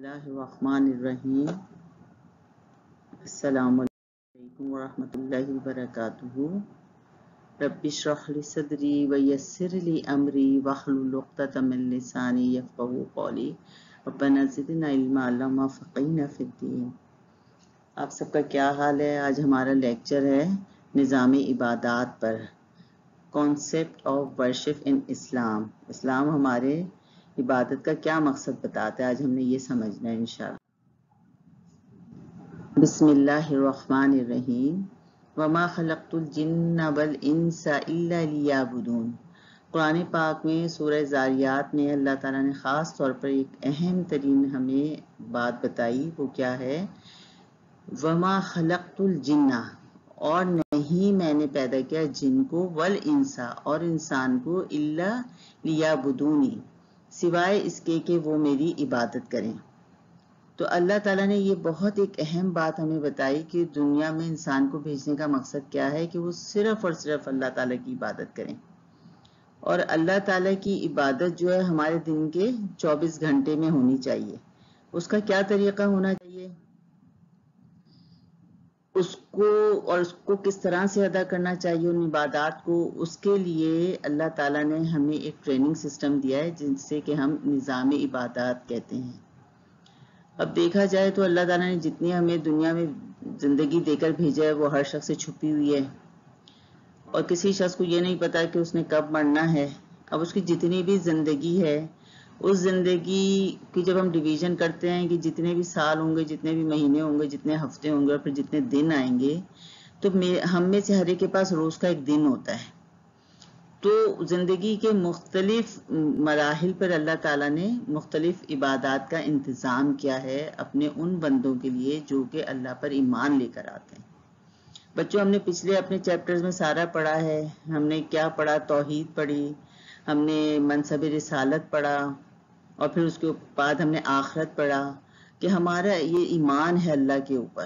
اللہ الرحمن الرحیم۔ السلام علیکم ورحمۃ اللہ وبرکاتہ۔ رب اشرح لی صدری ویسر لی امری واحلل عقدۃ من لسانی یفقہوا قولی ربنا زدنا علما علما فقہنا فی الدین۔ آپ سب کا کیا حال ہے؟ آج ہمارا لیکچر ہے نظام عبادات پر، کانسیپٹ آف ورشپ ان اسلام۔ اسلام ہمارے عبادت کا کیا مقصد بتاتا ہے، آج ہم نے یہ سمجھنا ہے انشاءاللہ۔ بسم اللہ الرحمن الرحیم۔ وما خلقت الجن والانس الا لیعبدون۔ قرآن پاک میں سورہ زاریات میں اللہ تعالیٰ نے خاص طور پر ایک اہم ترین ہمیں بات بتائی، وہ کیا ہے؟ وما خلقت الجن، اور نہیں میں نے پیدا کیا جن کو، والانسا، اور انسان کو، الا لیعبدونی، سوائے اس کے کہ وہ میری عبادت کریں۔ تو اللہ تعالیٰ نے یہ بہت ایک اہم بات ہمیں بتائی کہ دنیا میں انسان کو بھیجنے کا مقصد کیا ہے، کہ وہ صرف اور صرف اللہ تعالیٰ کی عبادت کریں۔ اور اللہ تعالیٰ کی عبادت جو ہے ہمارے دن کے 24 گھنٹے میں ہونی چاہیے۔ اس کا کیا طریقہ ہونا چاہیے، اس کو کس طرح سے ادا کرنا چاہیے ان عبادات کو، اس کے لیے اللہ تعالیٰ نے ہمیں ایک ٹریننگ سسٹم دیا ہے جن سے کہ ہم نظام عبادات کہتے ہیں۔ اب دیکھا جائے تو اللہ تعالیٰ نے جتنی ہمیں دنیا میں زندگی دے کر بھیجا ہے وہ ہر شخص سے چھپی ہوئی ہے، اور کسی شخص کو یہ نہیں پتا کہ اس نے کب مرنا ہے۔ اب اس کی جتنی بھی زندگی ہے، اس زندگی کی جب ہم ڈویژن کرتے ہیں کہ جتنے بھی سال ہوں گے، جتنے بھی مہینے ہوں گے، جتنے ہفتے ہوں گے، اور پھر جتنے دن آئیں گے، تو ہم میں سے ہر ایک کے پاس روز کا ایک دن ہوتا ہے۔ تو زندگی کے مختلف مراحل پر اللہ تعالیٰ نے مختلف عبادات کا انتظام کیا ہے اپنے ان بندوں کے لیے جو کہ اللہ پر ایمان لے کر آتے ہیں۔ بچوں، ہم نے پچھلے اپنے چیپٹرز میں سارا پڑھا ہے۔ ہم نے کیا پڑھا؟ توحید پڑھی، ہم نے منصب رسالت پڑھا، اور پھر اس کے بعد ہم نے آخرت پڑھا کہ ہمارا یہ ایمان ہے اللہ کے اوپر،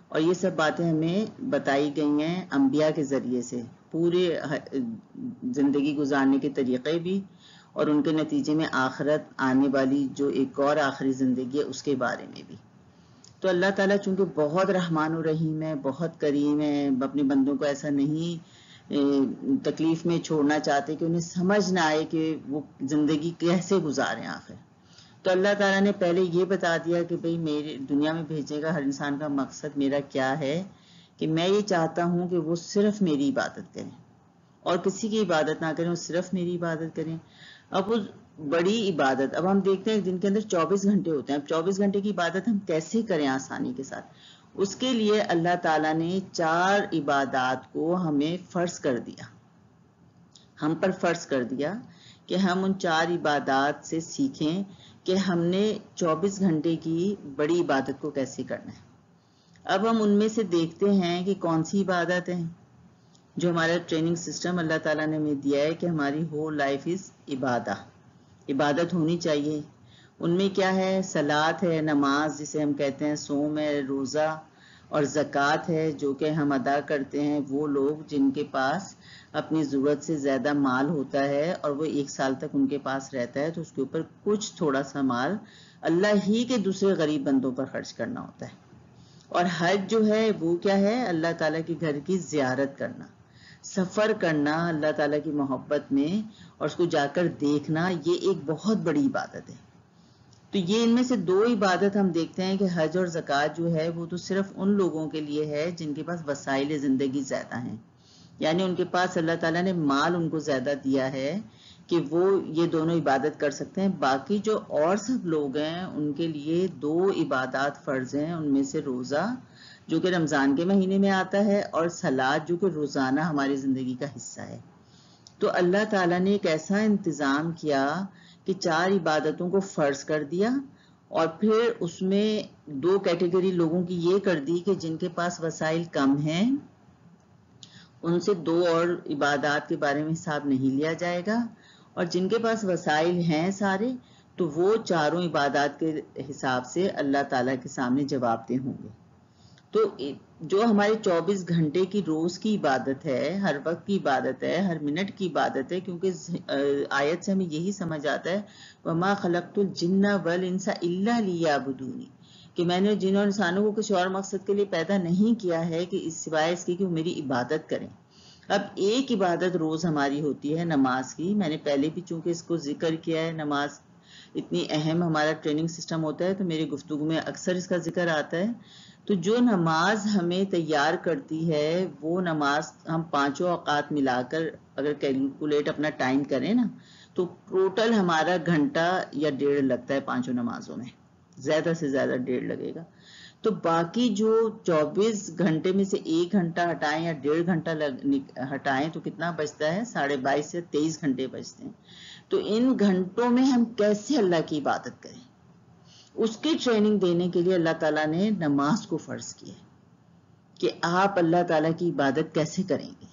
اور یہ سب باتیں ہمیں بتائی گئی ہیں انبیاء کے ذریعے سے، پورے زندگی گزارنے کے طریقے بھی، اور ان کے نتیجے میں آخرت آنے والی جو ایک اور آخری زندگی ہے اس کے بارے میں بھی۔ تو اللہ تعالیٰ چونکہ بہت رحمان و رحیم ہے، بہت کریم ہے، اپنے بندوں کو ایسا نہیں تکلیف میں چھوڑنا چاہتے کہ انہیں سمجھ نہ آئے کہ وہ زندگی کیسے گزاریں آخر۔ تو اللہ تعالیٰ نے پہلے یہ بتا دیا کہ بھئی میرے دنیا میں بھیجنے کا ہر انسان کا مقصد میرا کیا ہے، کہ میں یہ چاہتا ہوں کہ وہ صرف میری عبادت کریں اور کسی کی عبادت نہ کریں، وہ صرف میری عبادت کریں۔ اب وہ بڑی عبادت، اب ہم دیکھتے ہیں دن کے اندر 24 گھنٹے ہوتے ہیں، اب 24 گھنٹے کی عبادت ہم کیسے کریں آسانی کے ساتھ؟ اس کے لیے اللہ تعالیٰ نے 4 عبادات کو ہمیں فرض کر دیا، ہم پر فرض کر دیا کہ ہم ان 4 عبادات سے سیکھیں کہ ہم نے 24 گھنٹے کی بڑی عبادت کو کیسے کرنا ہے۔ اب ہم ان میں سے دیکھتے ہیں کہ کون سی عبادت ہے جو ہمارا ٹریننگ سسٹم اللہ تعالیٰ نے ہمیں دیا ہے کہ ہماری ہول لائف از عبادت ہونی چاہیے۔ ان میں کیا ہے؟ صلاۃ ہے، نماز جسے ہم کہتے ہیں، صوم ہے، روزہ، اور زکوٰۃ ہے جو کہ ہم ادا کرتے ہیں وہ لوگ جن کے پاس اپنی ضرورت سے زیادہ مال ہوتا ہے اور وہ 1 سال تک ان کے پاس رہتا ہے، تو اس کے اوپر کچھ تھوڑا سا مال اللہ ہی کے دوسرے غریب بندوں پر خرچ کرنا ہوتا ہے۔ اور حج جو ہے وہ کیا ہے؟ اللہ تعالیٰ کے گھر کی زیارت کرنا، سفر کرنا اللہ تعالیٰ کی محبت میں، اور اس کو جا کر دیکھنا، یہ ایک بہت بڑی عبادت ہے۔ تو یہ ان میں سے 2 عبادت ہم دیکھتے ہیں کہ حج اور زکوٰۃ جو ہے وہ تو صرف ان لوگوں کے لیے ہے جن کے پاس وسائل زندگی زیادہ ہیں، یعنی ان کے پاس اللہ تعالیٰ نے مال ان کو زیادہ دیا ہے کہ وہ یہ دونوں عبادت کر سکتے ہیں۔ باقی جو اور سب لوگ ہیں ان کے لیے 2 عبادات فرض ہیں، ان میں سے روزہ جو کہ رمضان کے مہینے میں آتا ہے، اور صلاۃ جو کہ روزانہ ہماری زندگی کا حصہ ہے۔ تو اللہ تعالیٰ نے ایک ایسا انتظام کیا کہ 4 عبادتوں کو فرض کر دیا، اور پھر اس میں 2 کیٹیگری لوگوں کی یہ کر دی کہ جن کے پاس وسائل کم ہیں ان سے 2 اور عبادات کے بارے میں حساب نہیں لیا جائے گا، اور جن کے پاس وسائل ہیں سارے تو وہ 4 عبادات کے حساب سے اللہ تعالیٰ کے سامنے جواب دہ ہوں گے۔ تو جو ہمارے 24 گھنٹے کی روز کی عبادت ہے، ہر وقت کی عبادت ہے، ہر منٹ کی عبادت ہے، کیونکہ آیت سے ہمیں یہی سمجھ آتا ہے وَمَا خَلَقْتُ الْجِنَّ وَالْإِنسَ إِلَّا لِيَعْبُدُونِ، کہ میں نے جن اور انسانوں کو کسی اور مقصد کے لیے پیدا نہیں کیا ہے کہ سوائے اس کی کہ وہ میری عبادت کریں۔ اب ایک عبادت روز ہماری ہوتی ہے نماز کی، میں نے پہلے بھی چونکہ اس کو ذکر کیا ہے، نماز اتنی اہم ہمارا ٹریننگ سسٹم ہوتا ہے تو میری گفتگو میں اکثر اس کا ذکر آتا ہے۔ تو جو نماز ہمیں تیار کرتی ہے وہ نماز ہم 5 اوقات ملا کر اگر کیلکولیٹ اپنا ٹائم کریں نا تو ٹوٹل ہمارا گھنٹہ یا 1.5 لگتا ہے 5 نمازوں میں، زیادہ سے زیادہ 1.5 لگے گا۔ تو باقی جو 24 گھنٹے میں سے 1 گھنٹہ ہٹائیں یا 1.5 گھنٹہ ہٹائیں تو کتنا بچتا ہے؟ 22.5 سے 23 گھنٹے بچتے ہیں۔ تو ان گھنٹوں میں ہم کیسے اللہ کی عبادت کریں، اس کی ٹریننگ دینے کے لیے اللہ تعالیٰ نے نماز کو فرض کیا کہ آپ اللہ تعالیٰ کی عبادت کیسے کریں گے۔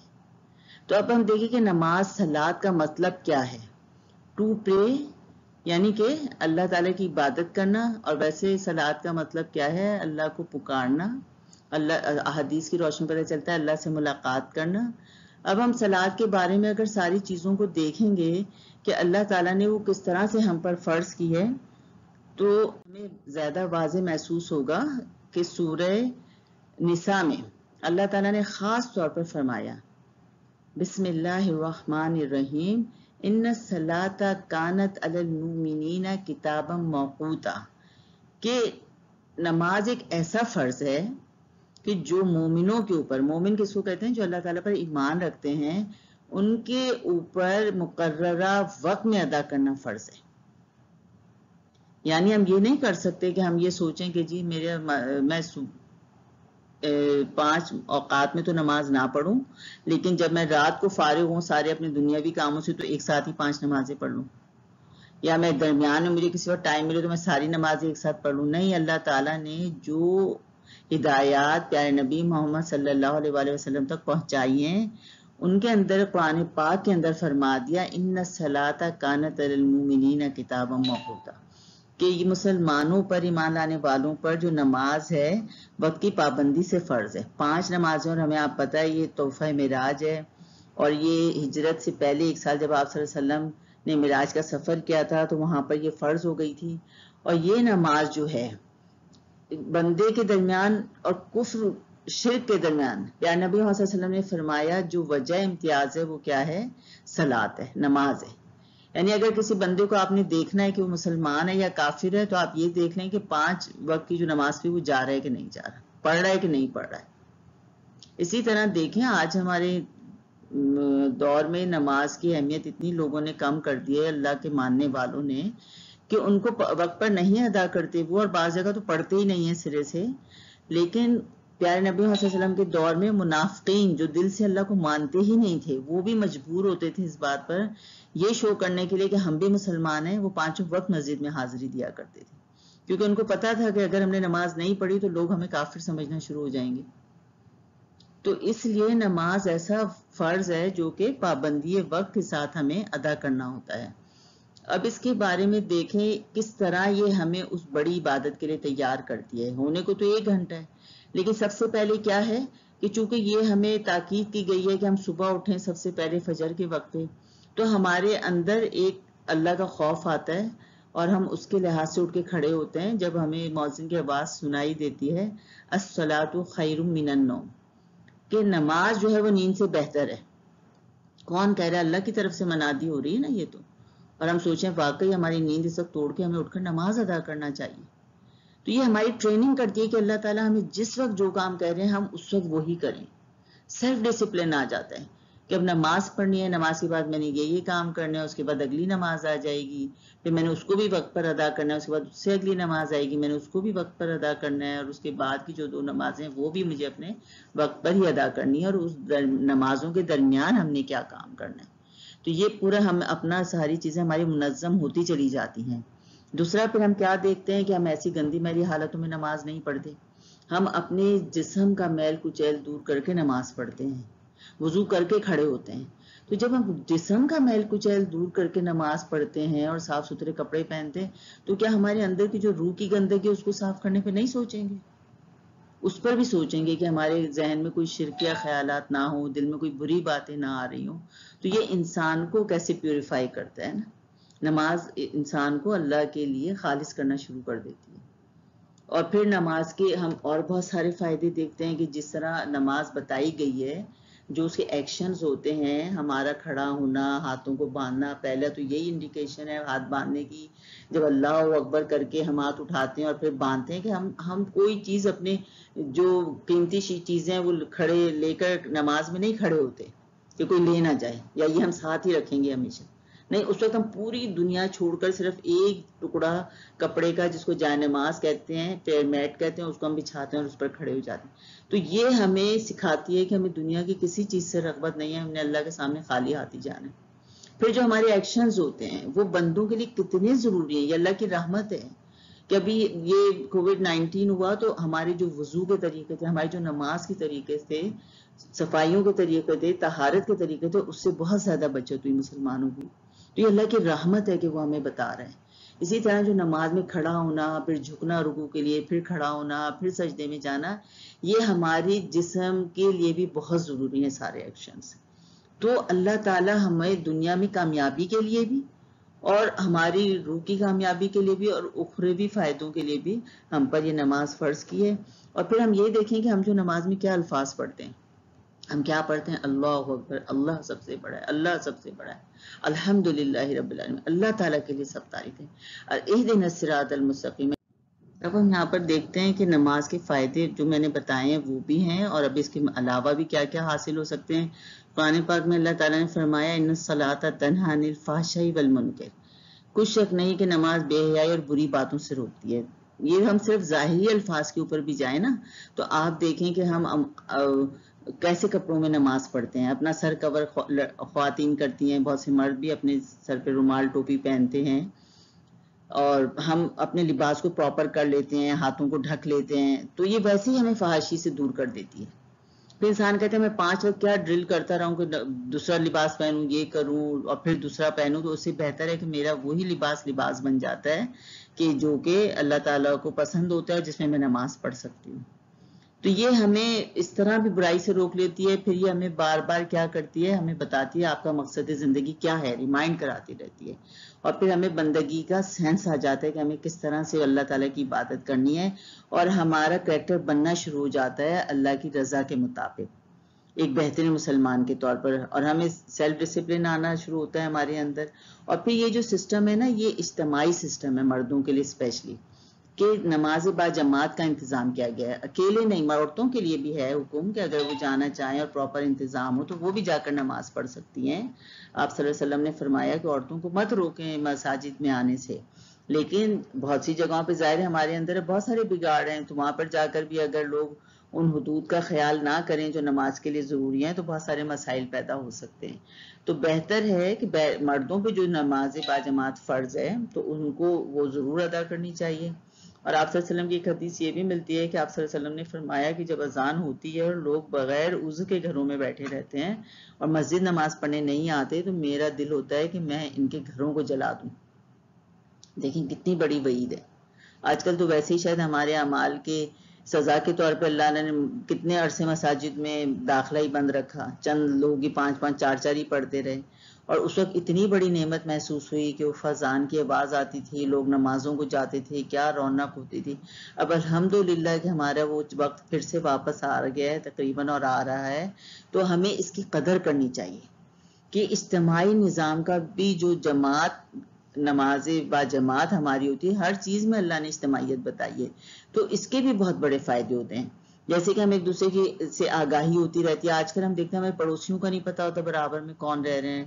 تو اب ہم دیکھیں کہ نماز صلات کا مطلب کیا ہے۔ ٹو پرے یعنی کہ اللہ تعالیٰ کی عبادت کرنا، اور ویسے صلات کا مطلب کیا ہے؟ اللہ کو پکارنا، اللہ احادیث کی روشنی پتہ چلتا ہے اللہ سے ملاقات کرنا۔ اب ہم صلات کے بارے میں اگر ساری چیزوں کو دیکھیں گے کہ اللہ تعالیٰ نے وہ کس طرح سے ہم پر فرض کی ہے تو ہمیں زیادہ واضح محسوس ہوگا کہ سورہ نساء میں اللہ تعالیٰ نے خاص طور پر فرمایا بسم اللہ الرحمن الرحیم ان الصلاۃ کانت علی المؤمنین کتابا موقوتا، کہ نماز ایک ایسا فرض ہے کہ جو مومنوں کے اوپر، مومن کس کو کہتے ہیں؟ جو اللہ تعالیٰ پر ایمان رکھتے ہیں، ان کے اوپر مقررہ وقت میں ادا کرنا فرض ہے۔ یعنی ہم یہ نہیں کر سکتے کہ ہم یہ سوچیں کہ جی میں 5 اوقات میں تو نماز نہ پڑھوں، لیکن جب میں رات کو فارغ ہوں سارے اپنے دنیاوی کاموں سے تو ایک ساتھ ہی 5 نمازیں پڑھ لوں، یا میں درمیان میں مجھے کسی وقت ٹائم ملے تو میں ساری نمازیں ایک ساتھ پڑھ لوں۔ نہیں، اللہ تعالیٰ نے جو ہدایات پیارے نبی محمد صلی اللہ علیہ وآلہ وسلم تک پہنچائی ہیں ان کے اندر قرآن پاک کے اندر فرما دیا ان الصلاۃ کانت علی المؤمنین کتابا موقوتا، کہ یہ مسلمانوں پر، ایمان لانے والوں پر جو نماز ہے وقت کی پابندی سے فرض ہے۔ 5 نمازیں، اور ہمیں آپ پتہ ہے یہ تحفہ معراج ہے، اور یہ ہجرت سے پہلے 1 سال جب آپ صلی اللہ علیہ وسلم نے معراج کا سفر کیا تھا تو وہاں پر یہ فرض ہو گئی تھی۔ اور یہ نماز جو ہے بندے کے درمیان اور کفر شرک کے درمیان، پیارے نبی محمد صلی اللہ علیہ وسلم نے فرمایا جو وجہ امتیاز ہے وہ کیا ہے؟ صلاۃ ہے، نماز ہے۔ یعنی اگر کسی بندے کو آپ نے دیکھنا ہے کہ وہ مسلمان ہے یا کافر ہے تو آپ یہ دیکھ لیں کہ 5 وقت کی جو نماز پہ وہ جا رہا ہے کہ نہیں جا رہا، پڑھ رہا ہے کہ نہیں پڑھ رہا ہے۔ اسی طرح دیکھیں آج ہمارے دور میں نماز کی اہمیت اتنی لوگوں نے کم کر دی ہے، اللہ کے ماننے والوں نے، کہ ان کو وقت پر نہیں ادا کرتے وہ، اور بعض جگہ تو پڑھتے ہی نہیں ہیں سرے سے۔ لیکن پیارے نبی محمد صلی اللہ علیہ وسلم کے دور میں منافقین جو دل سے اللہ کو مانتے ہی نہیں تھے وہ بھی مجبور ہوتے تھے اس بات پر یہ شو کرنے کے لیے کہ ہم بھی مسلمان ہیں، وہ 5 وقت مسجد میں حاضری دیا کرتے تھے، کیونکہ ان کو پتا تھا کہ اگر ہم نے نماز نہیں پڑھی تو لوگ ہمیں کافر سمجھنا شروع ہو جائیں گے۔ تو اس لیے نماز ایسا فرض ہے جو کہ پابندی وقت کے ساتھ ہمیں ادا کرنا ہوتا ہے۔ اب اس کے بارے میں دیکھیں کس طرح یہ ہمیں اس بڑی عبادت کے لیے تیار کرتی ہے۔ ہونے کو تو 1 گھنٹہ ہے، لیکن سب سے پہلے کیا ہے کہ چونکہ یہ ہمیں تاکید کی گئی ہے کہ ہم صبح اٹھیں سب سے پہلے فجر کے وقت پہ، تو ہمارے اندر ایک اللہ کا خوف آتا ہے اور ہم اس کے لحاظ سے اٹھ کے کھڑے ہوتے ہیں جب ہمیں مؤذن کی آواز سنائی دیتی ہے الصلاۃ خیر من النوم، کہ نماز جو ہے وہ نیند سے بہتر ہے۔ کون کہہ رہا ہے؟ اللہ کی طرف سے منادی ہو رہی ہے نا یہ تو، اور ہم سوچیں واقعی ہماری نیند اس وقت توڑ کے ہمیں اٹھ کر نماز ادا کرنا چاہیے۔ تو یہ ہماری ٹریننگ کرتی ہے کہ اللہ تعالیٰ ہمیں جس وقت جو کام کہہ رہے ہیں ہم اس وقت وہی کریں۔ سیلف ڈسپلن آ جاتا ہے کہ اب نماز پڑھنی ہے، نماز کے بعد میں نے یہ کام کرنا ہے، اس کے بعد اگلی نماز آ جائے گی، پھر میں نے اس کو بھی وقت پر ادا کرنا ہے، اس کے بعد اس سے اگلی نماز آئے گی، میں نے اس کو بھی وقت پر ادا کرنا ہے، اور اس کے بعد کی جو 2 نمازیں وہ بھی مجھے اپنے وقت پر ہی ادا کرنی ہے، اور اس نمازوں کے درمیان ہم نے کیا کام کرنا ہے۔ تو یہ پورا ہم اپنا ساری چیزیں ہماری منظم ہوتی چلی جاتی ہیں۔ دوسرا پھر ہم کیا دیکھتے ہیں کہ ہم ایسی گندی میلی حالتوں میں نماز نہیں پڑھتے، ہم اپنے جسم کا میل کچیل دور کر کے نماز پڑھتے ہیں، وضو کر کے کھڑے ہوتے ہیں۔ تو جب ہم جسم کا میل کچیل دور کر کے نماز پڑھتے ہیں اور صاف ستھرے کپڑے پہنتے ہیں تو کیا ہمارے اندر کی جو روح کی گندگی اس کو صاف کرنے پہ نہیں سوچیں گے؟ اس پر بھی سوچیں گے کہ ہمارے ذہن میں کوئی شرکیہ خیالات نہ ہو، دل میں کوئی بری باتیں نہ آ رہی ہوں، تو یہ انسان کو کیسے پیوریفائی کرتا ہے نا۔ نماز انسان کو اللہ کے لیے خالص کرنا شروع کر دیتی ہے۔ اور پھر نماز کے ہم اور بہت سارے فائدے دیکھتے ہیں کہ جس طرح نماز بتائی گئی ہے، جو اس کے ایکشنز ہوتے ہیں، ہمارا کھڑا ہونا، ہاتھوں کو باندھنا، پہلے تو یہی انڈیکیشن ہے ہاتھ باندھنے کی، جب اللہ اکبر کر کے ہم ہاتھ اٹھاتے ہیں اور پھر باندھتے ہیں کہ ہم کوئی چیز اپنے جو قیمتی چیزیں وہ کھڑے لے کر نماز میں نہیں کھڑے ہوتے کہ کوئی لے نہ جائے یا یہ ہم ساتھ ہی رکھیں گے ہمیشہ، نہیں، اس وقت ہم پوری دنیا چھوڑ کر صرف ایک ٹکڑا کپڑے کا جس کو جائے نماز کہتے ہیں، پیر میٹ کہتے ہیں، اس کو ہم بچھاتے ہیں اور اس پر کھڑے ہو جاتے ہیں۔ تو یہ ہمیں سکھاتی ہے کہ ہمیں دنیا کی کسی چیز سے رغبت نہیں ہے، ہم نے اللہ کے سامنے خالی ہاتھ ہی جانا ہے۔ پھر جو ہمارے ایکشنز ہوتے ہیں وہ بندوں کے لیے کتنے ضروری ہیں، یہ اللہ کی رحمت ہے کہ ابھی یہ کووڈ-19 ہوا تو ہمارے جو وضو کے طریقے تھے، ہماری جو نماز کے طریقے تھے، صفائیوں کے طریقے تھے، طہارت کے طریقے تھے، اس سے بہت زیادہ بچت ہوئی مسلمانوں کی۔ تو یہ اللہ کی رحمت ہے کہ وہ ہمیں بتا رہے ہیں۔ اسی طرح جو نماز میں کھڑا ہونا، پھر جھکنا رکوع کے لیے، پھر کھڑا ہونا، پھر سجدے میں جانا، یہ ہماری جسم کے لیے بھی بہت ضروری ہیں سارے ایکشنز۔ تو اللہ تعالیٰ ہمیں دنیا میں کامیابی کے لیے بھی اور ہماری روح کی کامیابی کے لیے بھی اور اخروی فائدوں کے لیے بھی ہم پر یہ نماز فرض کی ہے۔ اور پھر ہم یہ دیکھیں کہ ہم جو نماز میں کیا الفاظ پڑھتے ہیں، ہم کیا پڑھتے ہیں؟ اللہ اکبر، اللہ سب سے بڑا ہے، اللہ سب سے بڑا ہے، الحمدللہ رب العالمین، اللہ تعالیٰ کے لیے سب تعریفیں، اور اہدنا الصراط المستقیم۔ اب ہم یہاں پر دیکھتے ہیں کہ نماز کے فائدے جو میں نے بتائے ہیں وہ بھی ہیں، اور اب اس کے علاوہ بھی کیا کیا حاصل ہو سکتے ہیں۔ قرآن پاک میں اللہ تعالیٰ نے فرمایا ان الصلاۃ تنہی عن الفحشاء والمنکر، کچھ شک نہیں کہ نماز بے حیائی اور بری باتوں سے روکتی ہے۔ یہ ہم صرف ظاہری الفاظ کے اوپر بھی جائیں نا تو آپ دیکھیں کہ ہم کیسے کپڑوں میں نماز پڑھتے ہیں، اپنا سر کور خواتین کرتی ہیں، بہت سے مرد بھی اپنے سر پہ رومال ٹوپی پہنتے ہیں، اور ہم اپنے لباس کو پراپر کر لیتے ہیں، ہاتھوں کو ڈھک لیتے ہیں، تو یہ ویسے ہی ہمیں فحاشی سے دور کر دیتی ہے۔ پھر انسان کہتے ہیں میں 5 وقت کیا ڈرل کرتا رہوں کہ دوسرا لباس پہنوں، یہ کروں اور پھر دوسرا پہنوں، تو اس سے بہتر ہے کہ میرا وہی لباس بن جاتا ہے کہ جو کہ اللہ تعالیٰ کو پسند ہوتا ہے، جس میں میں نماز پڑھ سکتی ہوں۔ تو یہ ہمیں اس طرح بھی برائی سے روک لیتی ہے، پھر یہ ہمیں بار بار کیا کرتی ہے، ہمیں بتاتی ہے آپ کا مقصد زندگی کیا ہے، ریمائنڈ کراتی رہتی ہے، اور پھر ہمیں بندگی کا سینس آ جاتا ہے کہ ہمیں کس طرح سے اللہ تعالیٰ کی عبادت کرنی ہے، اور ہمارا کریکٹر بننا شروع ہو جاتا ہے اللہ کی رضا کے مطابق ایک بہترین مسلمان کے طور پر، اور ہمیں سیلف ڈسپلن آنا شروع ہوتا ہے ہمارے اندر۔ اور پھر یہ جو سسٹم ہے نا، یہ اجتماعی سسٹم ہے مردوں کے لیے اسپیشلی، کہ نماز با جماعت کا انتظام کیا گیا ہے، اکیلے نہیں، عورتوں کے لیے بھی ہے حکم کہ اگر وہ جانا چاہیں اور پراپر انتظام ہو تو وہ بھی جا کر نماز پڑھ سکتی ہیں۔ آپ صلی اللہ علیہ وسلم نے فرمایا کہ عورتوں کو مت روکیں مساجد میں آنے سے، لیکن بہت سی جگہوں پہ ظاہر ہے ہمارے اندر بہت سارے بگاڑ ہیں، تو وہاں پر جا کر بھی اگر لوگ ان حدود کا خیال نہ کریں جو نماز کے لیے ضروری ہیں تو بہت سارے مسائل پیدا ہو سکتے ہیں۔ تو بہتر ہے کہ مردوں پہ جو نماز با جماعت فرض ہے تو ان کو وہ ضرور ادا کرنی چاہیے۔ اور آپ صلی اللہ علیہ وسلم کی ایک حدیث یہ بھی ملتی ہے کہ آپ صلی اللہ علیہ وسلم نے فرمایا کہ جب اذان ہوتی ہے اور لوگ بغیر وضو کے گھروں میں بیٹھے رہتے ہیں اور مسجد نماز پڑھنے نہیں آتے تو میرا دل ہوتا ہے کہ میں ان کے گھروں کو جلا دوں۔ دیکھیں کتنی بڑی وعید ہے۔ آج کل تو ویسے ہی شاید ہمارے اعمال کے سزا کے طور پہ اللہ نے کتنے عرصے مساجد میں داخلہ ہی بند رکھا، چند لوگ ہی 5 4 ہی پڑھتے رہے، اور اس وقت اتنی بڑی نعمت محسوس ہوئی کہ وہ فضان کی آواز آتی تھی، لوگ نمازوں کو جاتے تھے، کیا رونق ہوتی تھی۔ اب الحمدللہ کہ ہمارا وہ وقت پھر سے واپس آ گیا ہے تقریباً، اور آ رہا ہے، تو ہمیں اس کی قدر کرنی چاہیے کہ اجتماعی نظام کا بھی جو جماعت نماز با جماعت ہماری ہوتی ہے، ہر چیز میں اللہ نے اجتماعیت بتائی ہے، تو اس کے بھی بہت بڑے فائدے ہوتے ہیں۔ جیسے کہ ہم ایک دوسرے کی سے آگاہی ہوتی رہتی ہے، آج کل ہم دیکھتے ہیں ہمیں پڑوسیوں کا نہیں پتا ہوتا برابر میں کون رہ رہے ہیں،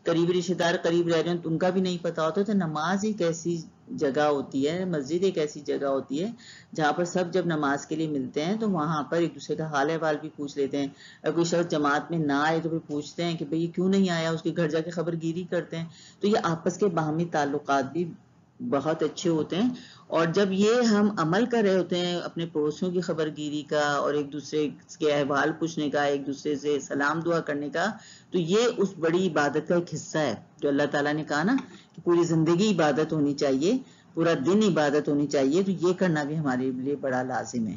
قریبی رشتے دار قریب رہ رہے ہیں تو ان کا بھی نہیں پتا ہوتا۔ تو نماز ایک ایسی جگہ ہوتی ہے، مسجد ایک ایسی جگہ ہوتی ہے جہاں پر سب جب نماز کے لیے ملتے ہیں تو وہاں پر ایک دوسرے کا حال احوال بھی پوچھ لیتے ہیں، اگر کوئی شخص جماعت میں نہ آئے تو پھر پوچھتے ہیں کہ بھئی کیوں نہیں آیا، اس کے گھر جا کے خبر گیری کرتے ہیں۔ تو یہ آپس کے باہمی تعلقات بھی بہت اچھے ہوتے ہیں، اور جب یہ ہم عمل کر رہے ہوتے ہیں اپنے پڑوسیوں کی خبر گیری کا اور ایک دوسرے کے احوال پوچھنے کا، ایک دوسرے سے سلام دعا کرنے کا، تو یہ اس بڑی عبادت کا ایک حصہ ہے جو اللہ تعالیٰ نے کہا نا کہ پوری زندگی عبادت ہونی چاہیے، پورا دن عبادت ہونی چاہیے، تو یہ کرنا بھی ہمارے لیے بڑا لازم ہے۔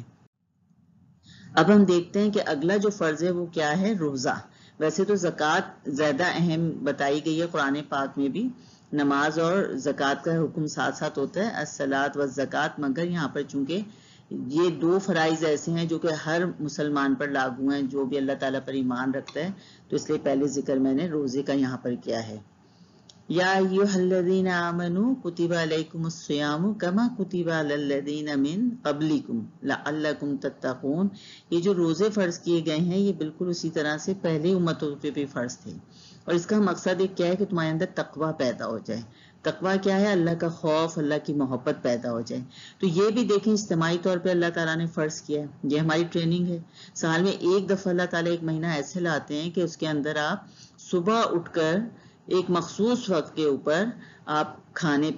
اب ہم دیکھتے ہیں کہ اگلا جو فرض ہے وہ کیا ہے، روزہ۔ ویسے تو زکوٰۃ زیادہ اہم بتائی گئی ہے قرآن پاک میں بھی، نماز اور زکوٰۃ کا حکم ساتھ ساتھ ہوتا ہے، الصلاۃ والزکوٰۃ، مگر یہاں پر چونکہ یہ دو فرائض ایسے ہیں جو کہ ہر مسلمان پر لاگو ہیں جو بھی اللہ تعالیٰ پر ایمان رکھتا ہے، تو اس لیے پہلے ذکر میں نے روزے کا یہاں پر کیا ہے۔ یا ایھا الذین آمنوا کتب علیکم الصیام کما کتب علی الذین من قبلکم لعلکم تتقون، یہ جو روزے فرض کیے گئے ہیں یہ بالکل اسی طرح سے پہلے امتوں پہ بھی فرض تھے، اور اس کا مقصد ایک کیا ہے کہ تمہارے اندر تقویٰ پیدا ہو جائے۔ تقویٰ کیا ہے؟ اللہ کا خوف، اللہ کی محبت پیدا ہو جائے۔ تو یہ بھی دیکھیں اجتماعی طور پہ اللہ تعالیٰ نے فرض کیا ہے، یہ ہماری ٹریننگ ہے۔ سال میں ایک دفعہ اللہ تعالیٰ ایک مہینہ ایسے لاتے ہیں کہ اس کے اندر آپ صبح اٹھ کر ایک مخصوص وقت کے اوپر آپ کھاتے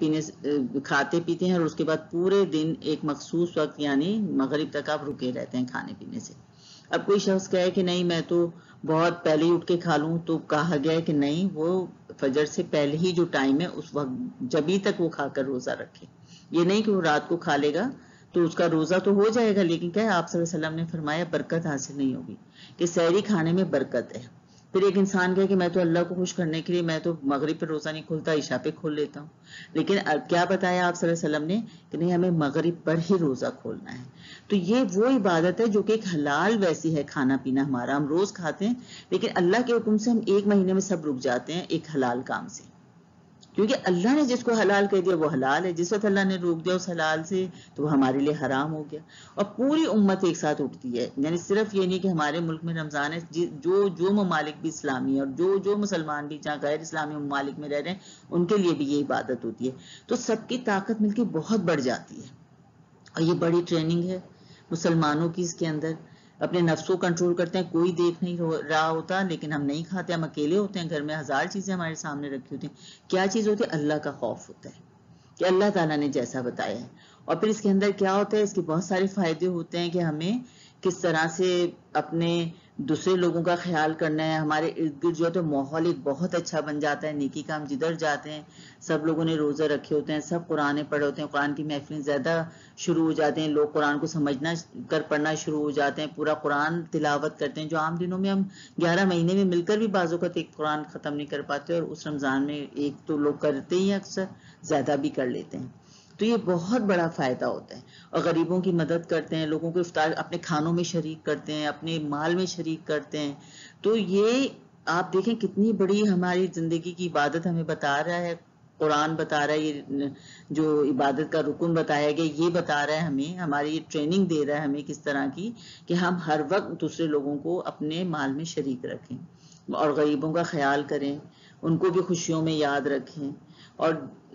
پیتے ہیں، اور اس کے بعد پورے دن ایک مخصوص وقت یعنی مغرب تک آپ رکے رہتے ہیں کھانے پینے سے۔ اب کوئی شخص کہے کہ نہیں میں تو بہت پہلے ہی اٹھ کے کھا لوں، تو کہا گیا ہے کہ نہیں، وہ فجر سے پہلے ہی جو ٹائم ہے اس وقت جبھی تک وہ کھا کر روزہ رکھے۔ یہ نہیں کہ وہ رات کو کھا لے گا تو اس کا روزہ تو ہو جائے گا، لیکن کیا ہے آپ صلی اللہ علیہ وسلم نے فرمایا برکت حاصل نہیں ہوگی، کہ سحری کھانے میں برکت ہے۔ پھر ایک انسان کہے کہ میں تو اللہ کو خوش کرنے کے لیے میں تو مغرب پہ روزہ نہیں کھولتا، عشاء پہ کھول لیتا ہوں، لیکن کیا بتایا آپ صلی اللہ علیہ وسلم نے کہ نہیں، ہمیں مغرب پر ہی روزہ کھولنا ہے۔ تو یہ وہ عبادت ہے جو کہ ایک حلال ویسی ہے، کھانا پینا ہمارا ہم روز کھاتے ہیں، لیکن اللہ کے حکم سے ہم ایک مہینے میں سب رک جاتے ہیں ایک حلال کام سے، کیونکہ اللہ نے جس کو حلال کہہ دیا وہ حلال ہے، جس وقت اللہ نے روک دیا اس حلال سے تو وہ ہمارے لیے حرام ہو گیا۔ اور پوری امت ایک ساتھ اٹھتی ہے، یعنی صرف یہ نہیں کہ ہمارے ملک میں رمضان ہے، جو ممالک بھی اسلامی ہے اور جو مسلمان بھی جہاں غیر اسلامی ممالک میں رہ رہے ہیں ان کے لیے بھی یہ عبادت ہوتی ہے، تو سب کی طاقت مل کے بہت بڑھ جاتی ہے، اور یہ بڑی ٹریننگ ہے مسلمانوں کی۔ اس کے اندر اپنے نفس کو کنٹرول کرتے ہیں، کوئی دیکھ نہیں رہا ہوتا، لیکن ہم نہیں کھاتے، ہم اکیلے ہوتے ہیں، گھر میں ہزار چیزیں ہمارے سامنے رکھی ہوتی ہیں۔ کیا چیز ہوتی ہے؟ اللہ کا خوف ہوتا ہے کہ اللہ تعالیٰ نے جیسا بتایا ہے۔ اور پھر اس کے اندر کیا ہوتا ہے؟ اس کے بہت سارے فائدے ہوتے ہیں کہ ہمیں کس طرح سے اپنے دوسرے لوگوں کا خیال کرنا ہے، ہمارے ارد گرد جو ہے تو ماحول ایک بہت اچھا بن جاتا ہے، نیکی کا ہم جدھر جاتے ہیں سب لوگوں نے روزے رکھے ہوتے ہیں، سب قرآن پڑھے ہوتے ہیں، قرآن کی محفلیں زیادہ شروع ہو جاتے ہیں، لوگ قرآن کو سمجھنا کر پڑھنا شروع ہو جاتے ہیں، پورا قرآن تلاوت کرتے ہیں، جو عام دنوں میں ہم 11 مہینے میں مل کر بھی بعض اوقات ایک قرآن ختم نہیں کر پاتے، اور اس رمضان میں ایک تو لوگ کرتے ہی اکثر زیادہ بھی کر لیتے ہیں۔ تو یہ بہت بڑا فائدہ ہوتا ہے، اور غریبوں کی مدد کرتے ہیں، لوگوں کو افطار اپنے کھانوں میں شریک کرتے ہیں، اپنے مال میں شریک کرتے ہیں۔ تو یہ آپ دیکھیں کتنی بڑی ہماری زندگی کی عبادت ہمیں بتا رہا ہے، قرآن بتا رہا ہے، یہ جو عبادت کا رکن بتایا گیا یہ بتا رہا ہے ہمیں، ہماری یہ ٹریننگ دے رہا ہے ہمیں کس طرح کی کہ ہم ہر وقت دوسرے لوگوں کو اپنے مال میں شریک رکھیں اور غریبوں کا خیال کریں، ان کو بھی خوشیوں میں یاد رکھیں، اور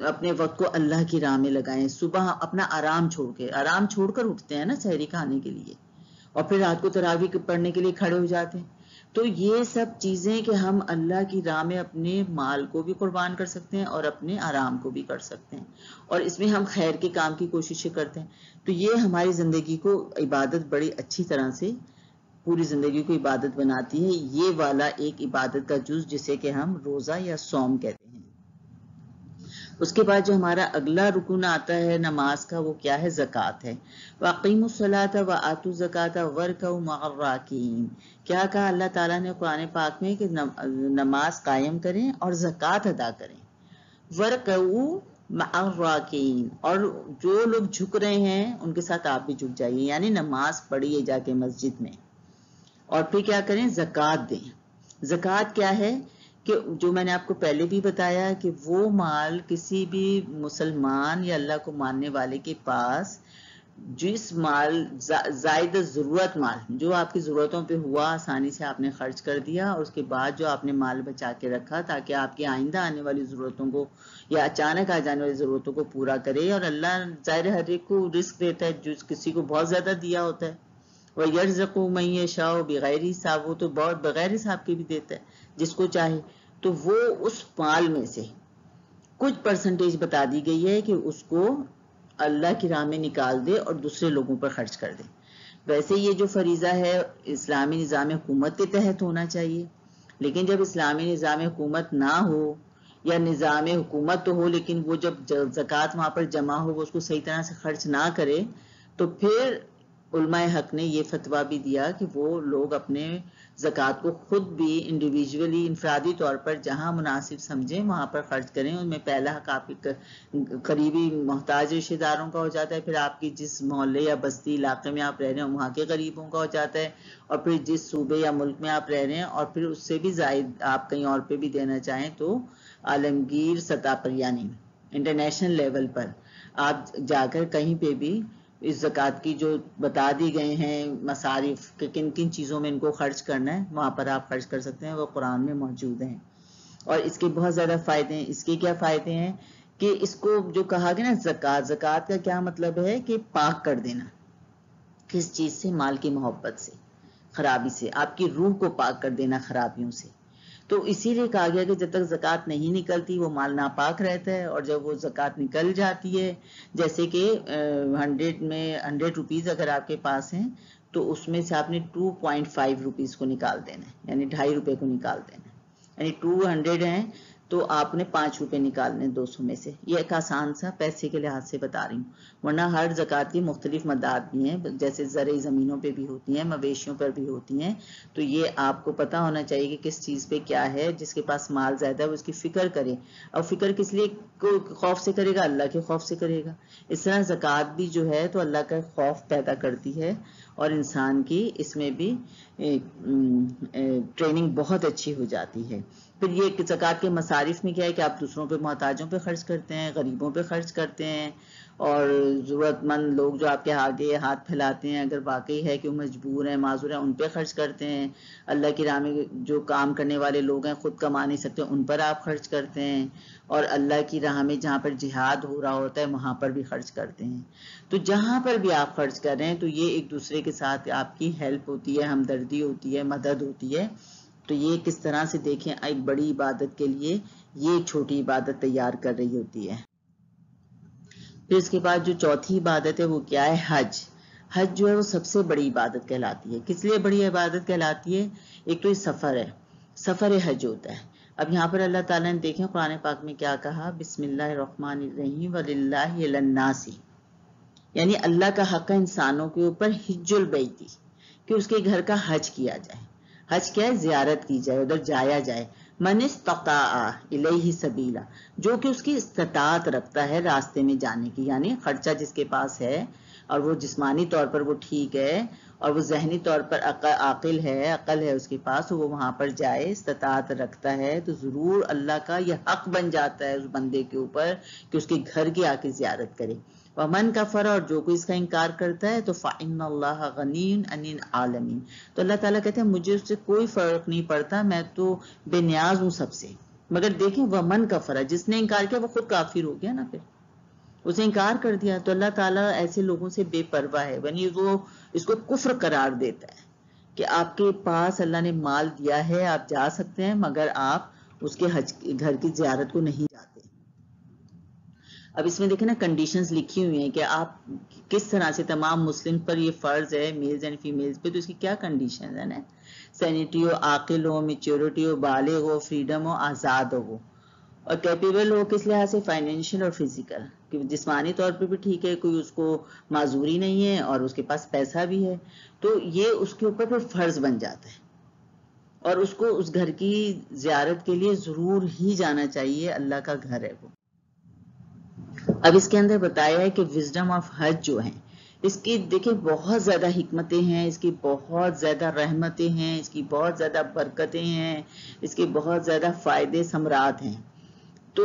اپنے وقت کو اللہ کی راہ میں لگائیں۔ صبح اپنا آرام چھوڑ کر اٹھتے ہیں نا سحری کھانے کے لیے، اور پھر رات کو تراویح پڑھنے کے لیے کھڑے ہو جاتے ہیں۔ تو یہ سب چیزیں کہ ہم اللہ کی راہ میں اپنے مال کو بھی قربان کر سکتے ہیں اور اپنے آرام کو بھی کر سکتے ہیں، اور اس میں ہم خیر کے کام کی کوششیں کرتے ہیں، تو یہ ہماری زندگی کو عبادت بڑی اچھی طرح سے پوری زندگی کو عبادت بناتی ہے۔ یہ والا ایک عبادت کا جز جسے کہ ہم روزہ یا صوم کہتے ہیں۔ اس کے بعد جو ہمارا اگلا رکن آتا ہے نماز کا، وہ کیا ہے؟ زکوٰۃ ہے۔ وَأَقِیمُوا الصَّلَاةَ وَآتُوا الزَّکَاةَ وَارْکَعُوا مَعَ الرَّاکِعِینَ، کیا کہا اللہ تعالیٰ نے قرآن پاک میں کہ نماز قائم کریں اور زکوٰۃ ادا کریں۔ وَارْکَعُوا مَعَ الرَّاکِعِینَ، اور جو لوگ جھک رہے ہیں ان کے ساتھ آپ بھی جھک جائیے، یعنی نماز پڑھیے جا کے مسجد میں، اور پھر کیا کریں؟ زکوٰۃ دیں۔ زکوٰۃ کیا ہے؟ کہ جو میں نے آپ کو پہلے بھی بتایا کہ وہ مال کسی بھی مسلمان یا اللہ کو ماننے والے کے پاس جس مال زائد ضرورت مال جو آپ کی ضرورتوں پہ ہوا آسانی سے آپ نے خرچ کر دیا، اور اس کے بعد جو آپ نے مال بچا کے رکھا تاکہ آپ کی آئندہ آنے والی ضرورتوں کو یا اچانک آ جانے والی ضرورتوں کو پورا کرے، اور اللہ ظاہر ہر ایک کو رزق دیتا ہے، جو کسی کو بہت زیادہ دیا ہوتا ہے، وَيَرْزُقُ مَن يَشَاءُ بِغَيْرِ حساب، وہ تو بہت بغیر حساب کے بھی دیتا ہے جس کو چاہے، تو وہ اس مال میں سے کچھ پرسنٹیج بتا دی گئی ہے کہ اس کو اللہ کی راہ میں نکال دے اور دوسرے لوگوں پر خرچ کر دے۔ ویسے یہ جو فریضہ ہے اسلامی نظام حکومت کے تحت ہونا چاہیے، لیکن جب اسلامی نظام حکومت نہ ہو یا نظام حکومت تو ہو لیکن وہ جب زکوٰۃ وہاں پر جمع ہو وہ اس کو صحیح طرح سے خرچ نہ کرے، تو پھر علماء حق نے یہ فتویٰ بھی دیا کہ وہ لوگ اپنے زکوٰۃ کو خود بھی انڈیویجولی انفرادی طور پر جہاں مناسب سمجھیں وہاں پر خرچ کریں. ان میں پہلا حق آپ کے قریبی محتاج رشتہ داروں کا ہو جاتا ہے، پھر آپ کی جس محلے یا بستی علاقے میں آپ رہ رہے ہیں وہاں کے غریبوں کا ہو جاتا ہے، اور پھر جس صوبے یا ملک میں آپ رہ رہے ہیں، اور پھر اس سے بھی زائد آپ کہیں اور پہ بھی دینا چاہیں تو عالمگیر سطح پر یعنی انٹرنیشنل لیول پر آپ جا کر کہیں پہ بھی اس زکوٰۃ کی جو بتا دی گئے ہیں مصارف کہ کن کن چیزوں میں ان کو خرچ کرنا ہے وہاں پر آپ خرچ کر سکتے ہیں، وہ قرآن میں موجود ہیں. اور اس کے بہت زیادہ فائدے ہیں. اس کے کیا فائدے ہیں کہ اس کو جو کہا گیا نا زکوٰۃ کا کیا مطلب ہے کہ پاک کر دینا. کس چیز سے؟ مال کی محبت سے، خرابی سے، آپ کی روح کو پاک کر دینا خرابیوں سے. تو اسی لیے کہا گیا کہ جب تک زکوٰۃ نہیں نکلتی وہ مال ناپاک رہتا ہے، اور جب وہ زکوٰۃ نکل جاتی ہے، جیسے کہ 100 روپیز اگر آپ کے پاس ہیں تو اس میں سے آپ نے 2.5 روپیز کو نکال دینا ہے، یعنی 2.5 روپے کو نکال دینا ہے. یعنی 200 ہیں تو آپ نے 5 روپے نکالنے 200 میں سے. یہ ایک آسان سا پیسے کے لحاظ سے بتا رہی ہوں، ورنہ ہر زکوٰۃ کی مختلف مداد بھی ہیں، جیسے زرعی زمینوں پہ بھی ہوتی ہیں، مویشیوں پر بھی ہوتی ہیں. تو یہ آپ کو پتا ہونا چاہیے کہ کس چیز پہ کیا ہے. جس کے پاس مال زیادہ ہے وہ اس کی فکر کرے، اور فکر کس لیے خوف سے کرے گا؟ اللہ کے خوف سے کرے گا. اس طرح زکوٰۃ بھی جو ہے تو اللہ کا خوف پیدا کرتی ہے، اور انسان کی اس میں بھی ٹریننگ بہت اچھی ہو جاتی ہے. پھر یہ زکوٰۃ کے مصارف میں کیا ہے کہ آپ دوسروں پہ محتاجوں پہ خرچ کرتے ہیں، غریبوں پہ خرچ کرتے ہیں، اور ضرورت مند لوگ جو آپ کے آگے ہاتھ پھیلاتے ہیں اگر واقعی ہے کہ وہ مجبور ہیں معذور ہیں ان پہ خرچ کرتے ہیں. اللہ کی راہ میں جو کام کرنے والے لوگ ہیں خود کما نہیں سکتے ان پر آپ خرچ کرتے ہیں، اور اللہ کی راہ میں جہاں پر جہاد ہو رہا ہوتا ہے وہاں پر بھی خرچ کرتے ہیں. تو جہاں پر بھی آپ خرچ کر رہے ہیں تو یہ ایک دوسرے کے ساتھ آپ کی ہیلپ ہوتی ہے، ہمدردی ہوتی ہے، مدد ہوتی ہے. تو یہ کس طرح سے دیکھیں ایک بڑی عبادت کے لیے یہ ایک چھوٹی عبادت تیار کر رہی ہوتی ہے. پھر اس کے بعد جو چوتھی عبادت ہے وہ کیا ہے؟ حج. حج جو ہے وہ سب سے بڑی عبادت کہلاتی ہے. کس لیے بڑی عبادت کہلاتی ہے؟ ایک تو یہ سفر ہے، سفر حج ہوتا ہے. اب یہاں پر اللہ تعالیٰ نے دیکھیں قرآن پاک میں کیا کہا، بسم اللہ الرحمن الرحیم وَلِلَّهِ عَلَى النَّاسِ، یعنی اللہ کا حق ہے انسانوں کے اوپر حج البیتی، کہ اس کے گھر کا حج کیا جائے. حج کیا ہے؟ زیارت کی جائے، ادھر جایا جائے. من استطاع الیہ سبیلا، جو کہ اس کی استطاعت رکھتا ہے راستے میں جانے کی، یعنی خرچہ جس کے پاس ہے اور وہ جسمانی طور پر وہ ٹھیک ہے اور وہ ذہنی طور پر عاقل ہے، عقل ہے اس کے پاس، وہ وہاں پر جائے، استطاعت رکھتا ہے، تو ضرور اللہ کا یہ حق بن جاتا ہے اس بندے کے اوپر کہ اس کے گھر کی آ کے زیارت کرے. ومن کفر، اور جو کوئی اس کا انکار کرتا ہے تو فإن اللہ غنی عن العالمین، تو اللہ تعالیٰ کہتے ہیں مجھے اس سے کوئی فرق نہیں پڑتا، میں تو بے نیاز ہوں سب سے. مگر دیکھیں ومن کفر، جس نے انکار کیا وہ خود کافر ہو گیا نا، پھر اسے انکار کر دیا. تو اللہ تعالیٰ ایسے لوگوں سے بے پرواہ ہے، یعنی وہ اس کو کفر قرار دیتا ہے کہ آپ کے پاس اللہ نے مال دیا ہے، آپ جا سکتے ہیں مگر آپ اس کے حج گھر کی زیارت کو نہیں جاتے. اب اس میں دیکھیں نا کنڈیشنز لکھی ہوئی ہیں کہ آپ کس طرح سے، تمام مسلم پر یہ فرض ہے، میلز اینڈ فیمیلز پہ، تو اس کی کیا کنڈیشنز ہیں نا؟ سینٹی ہو، عاقل ہو، میچورٹی ہو، بالغ ہو، فریڈم ہو، آزاد ہو، اور کیپیبل ہو کس لحاظ سے؟ فائنینشیل اور فزیکل، کہ جسمانی طور پہ بھی ٹھیک ہے، کوئی اس کو معذوری نہیں ہے اور اس کے پاس پیسہ بھی ہے، تو یہ اس کے اوپر پھر فرض بن جاتا ہے، اور اس کو اس گھر کی زیارت کے لیے ضرور ہی جانا چاہیے. اللہ کا گھر ہے وہ. اب اس کے اندر بتایا ہے کہ وزڈم آف حج جو ہیں اس کی دیکھیں بہت زیادہ حکمتیں ہیں، اس کی بہت زیادہ رحمتیں ہیں، اس کی بہت زیادہ برکتیں ہیں، اس کے بہت زیادہ فائدے ثمرات ہیں. تو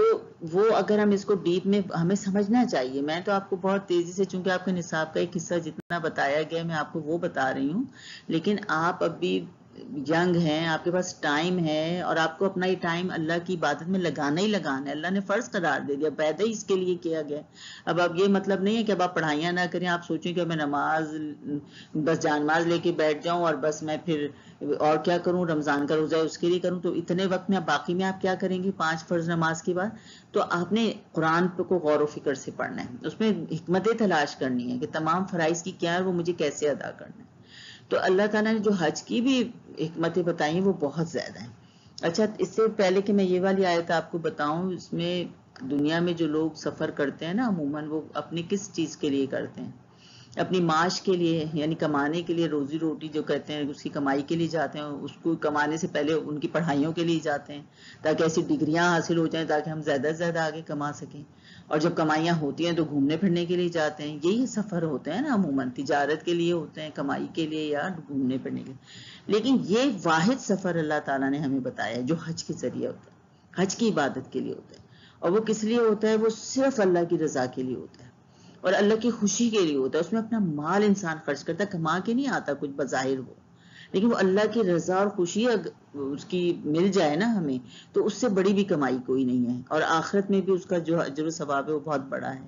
وہ اگر ہم اس کو ڈیپ میں ہمیں سمجھنا چاہیے. میں تو آپ کو بہت تیزی سے، چونکہ آپ کے نصاب کا ایک حصہ جتنا بتایا گیا میں آپ کو وہ بتا رہی ہوں، لیکن آپ اب بھی ینگ ہیں، آپ کے پاس ٹائم ہے، اور آپ کو اپنا یہ ٹائم اللہ کی عبادت میں لگانا ہی لگانا ہے. اللہ نے فرض قرار دے دیا، پیدا ہی اس کے لیے کیا گیا. اب یہ مطلب نہیں ہے کہ اب آپ پڑھائیاں نہ کریں، آپ سوچیں کہ میں نماز بس جان نماز لے کے بیٹھ جاؤں اور بس میں پھر اور کیا کروں، رمضان کا روزہ اس کے لیے کروں، تو اتنے وقت میں باقی میں آپ کیا کریں گے 5 فرض نماز کے بعد؟ تو آپ نے قرآن کو غور و فکر سے پڑھنا ہے، اس میں حکمتیں تلاش کرنی ہے کہ تمام فرائض کی کیا ہے، وہ مجھے کیسے ادا کرنا ہے. تو اللہ تعالیٰ نے جو حج کی بھی حکمتیں بتائی ہیں وہ بہت زیادہ ہیں. اچھا، اس سے پہلے کہ میں یہ والی آیت آپ کو بتاؤں، اس میں دنیا میں جو لوگ سفر کرتے ہیں نا عموماً وہ اپنی کس چیز کے لیے کرتے ہیں؟ اپنی معاش کے لیے یعنی کمانے کے لیے، روزی روٹی جو کہتے ہیں اس کی کمائی کے لیے جاتے ہیں، اس کو کمانے سے پہلے ان کی پڑھائیوں کے لیے جاتے ہیں تاکہ ایسی ڈگریاں حاصل ہو جائیں تاکہ ہم زیادہ سے زیادہ آگے کما سکیں، اور جب کمائیاں ہوتی ہیں تو گھومنے پھرنے کے لیے جاتے ہیں. یہی سفر ہوتے ہیں نا، عموماً تجارت کے لیے ہوتے ہیں، کمائی کے لیے یا گھومنے پھرنے کے لیے. لیکن یہ واحد سفر اللہ تعالیٰ نے ہمیں بتایا ہے جو حج کے ذریعے ہوتا ہے، حج کی عبادت کے لیے ہوتا ہے. اور وہ کس لیے ہوتا ہے؟ وہ صرف اللہ کی رضا کے لیے ہوتا ہے اور اللہ کی خوشی کے لیے ہوتا ہے. اس میں اپنا مال انسان خرچ کرتا ہے، کما کے نہیں آتا کچھ بظاہر ہو، لیکن وہ اللہ کی رضا اور خوشی اس کی مل جائے نا ہمیں، تو اس سے بڑی بھی کمائی کوئی نہیں ہے، اور آخرت میں بھی اس کا جو اجر و ثواب ہے وہ بہت بڑا ہے.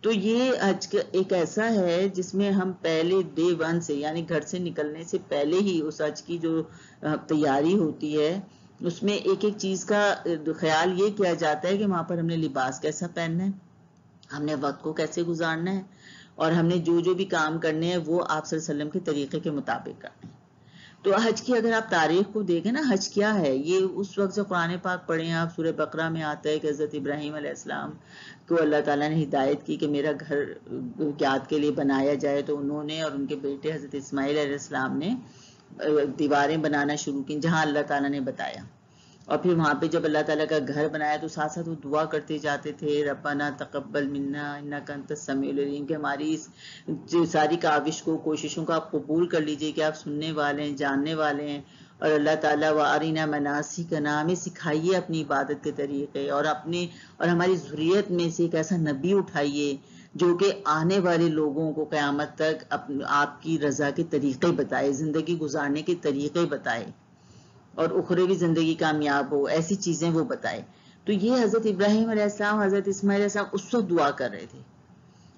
تو یہ حج ایک ایسا ہے جس میں ہم پہلے ڈے ون سے یعنی گھر سے نکلنے سے پہلے ہی اس حج کی جو تیاری ہوتی ہے اس میں ایک ایک چیز کا خیال یہ کیا جاتا ہے کہ وہاں پر ہم نے لباس کیسا پہننا ہے، ہم نے وقت کو کیسے گزارنا ہے، اور ہم نے جو بھی کام کرنے ہیں وہ آپ صلی اللہ علیہ وسلم کے طریقے کے مطابق کرنے ہیں. تو حج کی اگر آپ تاریخ کو دیکھیں نا، حج کیا ہے، یہ اس وقت جو قرآن پاک پڑھیں آپ، سورہ بقرہ میں آتا ہے کہ حضرت ابراہیم علیہ السلام کو اللہ تعالیٰ نے ہدایت کی کہ میرا گھر یاد کے لیے بنایا جائے، تو انہوں نے اور ان کے بیٹے حضرت اسماعیل علیہ السلام نے دیواریں بنانا شروع کی جہاں اللہ تعالیٰ نے بتایا. اور پھر وہاں پہ جب اللہ تعالیٰ کا گھر بنایا تو ساتھ ساتھ وہ دعا کرتے جاتے تھے، ربنا تقبل منا انک انت السمیع العلیم، کہ ہماری اس ساری کاوش کو، کوششوں کو آپ قبول کر لیجئے کہ آپ سننے والے ہیں، جاننے والے ہیں. اور اللہ تعالیٰ وَأَرِنَا مَنَاسِكَنَا، ہمیں سکھائیے اپنی عبادت کے طریقے، اور ہماری ذریت میں سے ایک ایسا نبی اٹھائیے جو کہ آنے والے لوگوں کو قیامت تک آپ کی رضا کے طریقے بتائے، زندگی گزارنے کے طریقے بتائے، اور اخروی زندگی کامیاب ہو، ایسی چیزیں وہ بتائے. تو یہ حضرت ابراہیم علیہ السلام، حضرت اسماعیل علیہ السلام اس وقت دعا کر رہے تھے.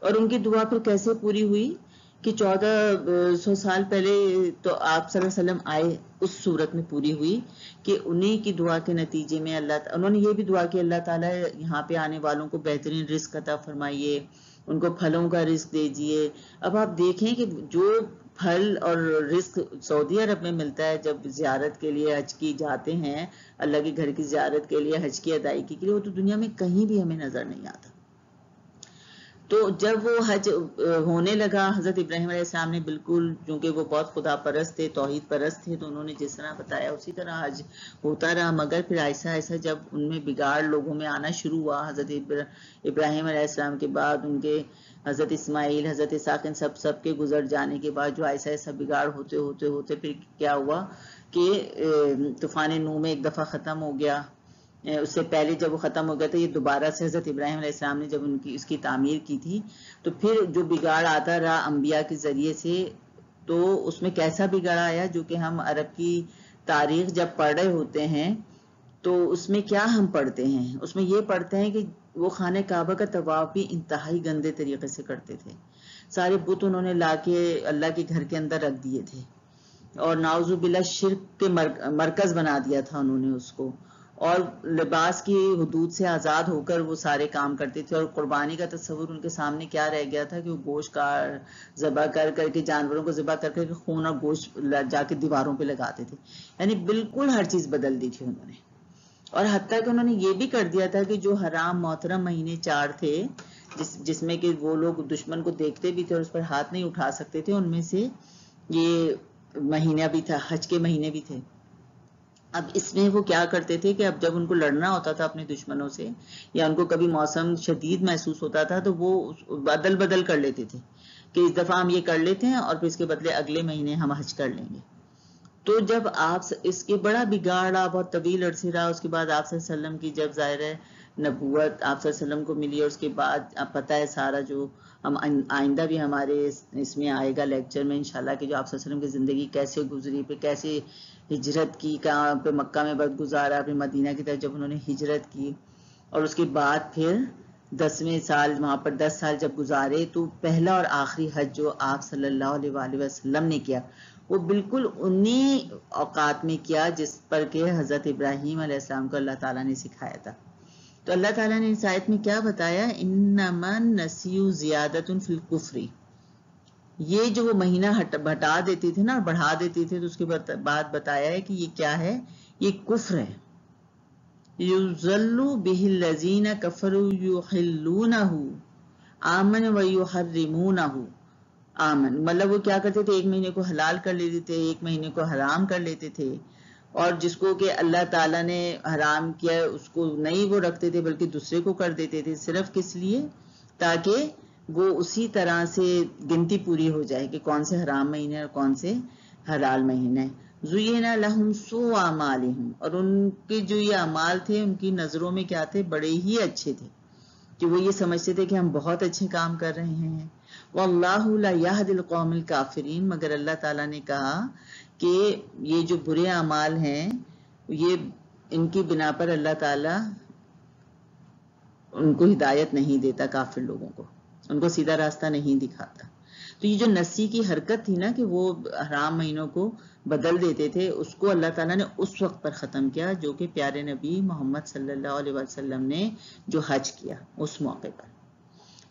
اور ان کی دعا پھر کیسے پوری ہوئی کہ 1400 سال پہلے تو آپ صلی اللہ علیہ وسلم آئے، اس صورت میں پوری ہوئی کہ انہی کی دعا کے نتیجے میں انہوں نے یہ بھی دعا کی اللہ تعالیٰ یہاں پہ آنے والوں کو بہترین رزق عطا فرمائیے، ان کو پھلوں کا رزق دیجیے. اب آپ دیکھیں کہ جو پھل اور رزق سعودی عرب میں ملتا ہے جب زیارت کے لیے حج کی جاتے ہیں، اللہ کے گھر کی زیارت کے لیے، حج کی ادائیگی کے لیے، وہ تو دنیا میں کہیں بھی ہمیں نظر نہیں آتا. تو جب وہ حج ہونے لگا، حضرت ابراہیم علیہ السلام نے بالکل، چونکہ وہ بہت خدا پرست تھے، توحید پرست تھے، تو انہوں نے جس طرح بتایا اسی طرح حج ہوتا رہا. مگر پھر ایسا جب ان میں بگاڑ لوگوں میں آنا شروع ہوا، حضرت ابراہیم علیہ السلام کے بعد ان کے حضرت اسماعیل، حضرت اسحاق، ان سب کے گزر جانے کے بعد جو ایسا بگاڑ ہوتے ہوتے ہوتے پھر کیا ہوا کہ طوفان نوح میں ایک دفعہ ختم ہو گیا. اس سے پہلے جب وہ ختم ہو گیا تو یہ دوبارہ سے حضرت ابراہیم علیہ السلام نے جب اس کی تعمیر کی تھی، تو پھر جو بگاڑ آتا رہا انبیاء کے ذریعے سے، تو اس میں کیسا بگاڑ آیا جو کہ ہم عرب کی تاریخ جب پڑھ رہے ہوتے ہیں تو اس میں کیا ہم پڑھتے ہیں، اس میں یہ پڑھتے ہیں کہ وہ خانہ کعبہ کا طواف بھی انتہائی گندے طریقے سے کرتے تھے. سارے بت انہوں نے لا کے اللہ کے گھر کے اندر رکھ دیے تھے، اور نعوذ باللہ شرک کے مرکز بنا دیا تھا انہوں نے اس کو، اور لباس کی حدود سے آزاد ہو کر وہ سارے کام کرتے تھے. اور قربانی کا تصور ان کے سامنے کیا رہ گیا تھا کہ وہ گوشت ذبح کر کے، جانوروں کو ذبح کر کے خون اور گوشت جا کے دیواروں پہ لگاتے تھے. یعنی بالکل ہر چیز بدل دی تھی انہوں نے. اور حتیٰ کہ انہوں نے یہ بھی کر دیا تھا کہ جو حرام محترم مہینے 4 تھے جس میں کہ وہ لوگ دشمن کو دیکھتے بھی تھے اور اس پر ہاتھ نہیں اٹھا سکتے تھے، ان میں سے یہ مہینہ بھی تھا، حج کے مہینے بھی تھے. اب اس میں وہ کیا کرتے تھے کہ اب جب ان کو لڑنا ہوتا تھا اپنے دشمنوں سے، یا ان کو کبھی موسم شدید محسوس ہوتا تھا، تو وہ بدل کر لیتے تھے کہ اس دفعہ ہم یہ کر لیتے ہیں اور پھر اس کے بدلے اگلے مہینے ہم حج کر لیں گے. تو جب آپ اس کے بڑا بگاڑا، بہت طویل عرصے رہا. اس کے بعد آپ صلی اللہ علیہ وسلم کی جب ظاہر ہے نبوت آپ صلی اللہ علیہ وسلم کو ملی، اور اس کے بعد آپ پتہ ہے سارا جو ہم آئندہ بھی ہمارے اس میں آئے گا لیکچر میں انشاءاللہ کہ جو آپ صلی اللہ علیہ وسلم کی زندگی کیسے گزری، پھر کیسے ہجرت کی، کہاں پہ مکہ میں وقت گزارا، پھر مدینہ کی طرف جب انہوں نے ہجرت کی، اور اس کے بعد پھر 10ویں سال وہاں پر 10 سال جب گزارے، تو پہلا اور آخری حج جو آپ صلی اللہ علیہ وآلہ وسلم نے کیا وہ بالکل انہی اوقات میں کیا جس پر کہ حضرت ابراہیم علیہ السلام کو اللہ تعالیٰ نے سکھایا تھا. تو اللہ تعالیٰ نے اس آیت میں کیا بتایا، انما النسیء زیادۃ فی الکفر. یہ جو وہ مہینہ ہٹا دیتے تھے نا اور بڑھا دیتے تھے، تو اس کے بعد بتایا ہے کہ یہ کیا ہے، یہ کفر ہے. یضل بہ الذین کفروا یحلونہ آمن ویحرمونہ. آمن مطلب وہ کیا کرتے تھے، ایک مہینے کو حلال کر لیتے تھے، ایک مہینے کو حرام کر لیتے تھے، اور جس کو کہ اللہ تعالیٰ نے حرام کیا ہے اس کو نہیں وہ رکھتے تھے بلکہ دوسرے کو کر دیتے تھے، صرف کس لیے؟ تاکہ وہ اسی طرح سے گنتی پوری ہو جائے کہ کون سے حرام مہینے اور کون سے حلال مہینے۔ زُيِّنَ لَهُمْ سُوءُ أَعْمَالِهِمْ، اور ان کے جو یہ اعمال تھے ان کی نظروں میں کیا تھے؟ بڑے ہی اچھے تھے، کہ وہ یہ سمجھتے تھے کہ ہم بہت اچھے کام کر رہے ہیں۔ وَاللَّهُ لَا يَهْدِي الْقَوْمَ الْكَافِرِينَ، مگر اللہ تعالیٰ نے کہا کہ یہ جو برے اعمال ہیں یہ ان کی بنا پر اللہ تعالیٰ ان کو ہدایت نہیں دیتا، کافر لوگوں کو ان کو سیدھا راستہ نہیں دکھاتا۔ تو یہ جو نسی کی حرکت تھی نا کہ وہ حرام مہینوں کو بدل دیتے تھے، اس کو اللہ تعالیٰ نے اس وقت پر ختم کیا جو کہ پیارے نبی محمد صلی اللہ علیہ وسلم نے جو حج کیا اس موقع پر۔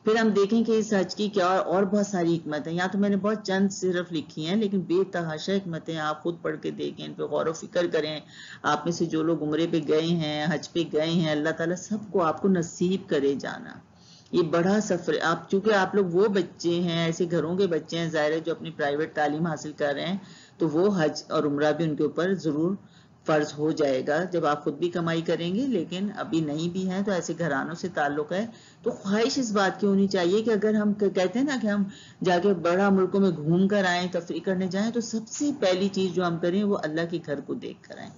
پھر ہم دیکھیں کہ اس حج کی کیا اور بہت ساری حکمتیں، یہاں تو میں نے بہت چند صرف لکھی ہیں لیکن بے تحاشا حکمتیں، آپ خود پڑھ کے دیکھیں، ان پہ غور و فکر کریں۔ آپ میں سے جو لوگ عمرے پہ گئے ہیں، حج پہ گئے ہیں، اللہ تعالیٰ سب کو آپ کو نصیب کرے جانا۔ یہ بڑا سفر ہے، آپ چونکہ آپ لوگ وہ بچے ہیں، ایسے گھروں کے بچے ہیں ظاہر ہے جو اپنی پرائیویٹ تعلیم حاصل کر رہے ہیں، تو وہ حج اور عمرہ بھی ان کے اوپر ضرور فرض ہو جائے گا جب آپ خود بھی کمائی کریں گے، لیکن ابھی نہیں بھی ہیں تو ایسے گھرانوں سے تعلق ہے تو خواہش اس بات کی ہونی چاہیے کہ اگر ہم کہتے ہیں نا کہ ہم جا کے بڑا ملکوں میں گھوم کر آئیں، تفریح کرنے جائیں، تو سب سے پہلی چیز جو ہم کریں وہ اللہ کے گھر کو دیکھ کر آئیں۔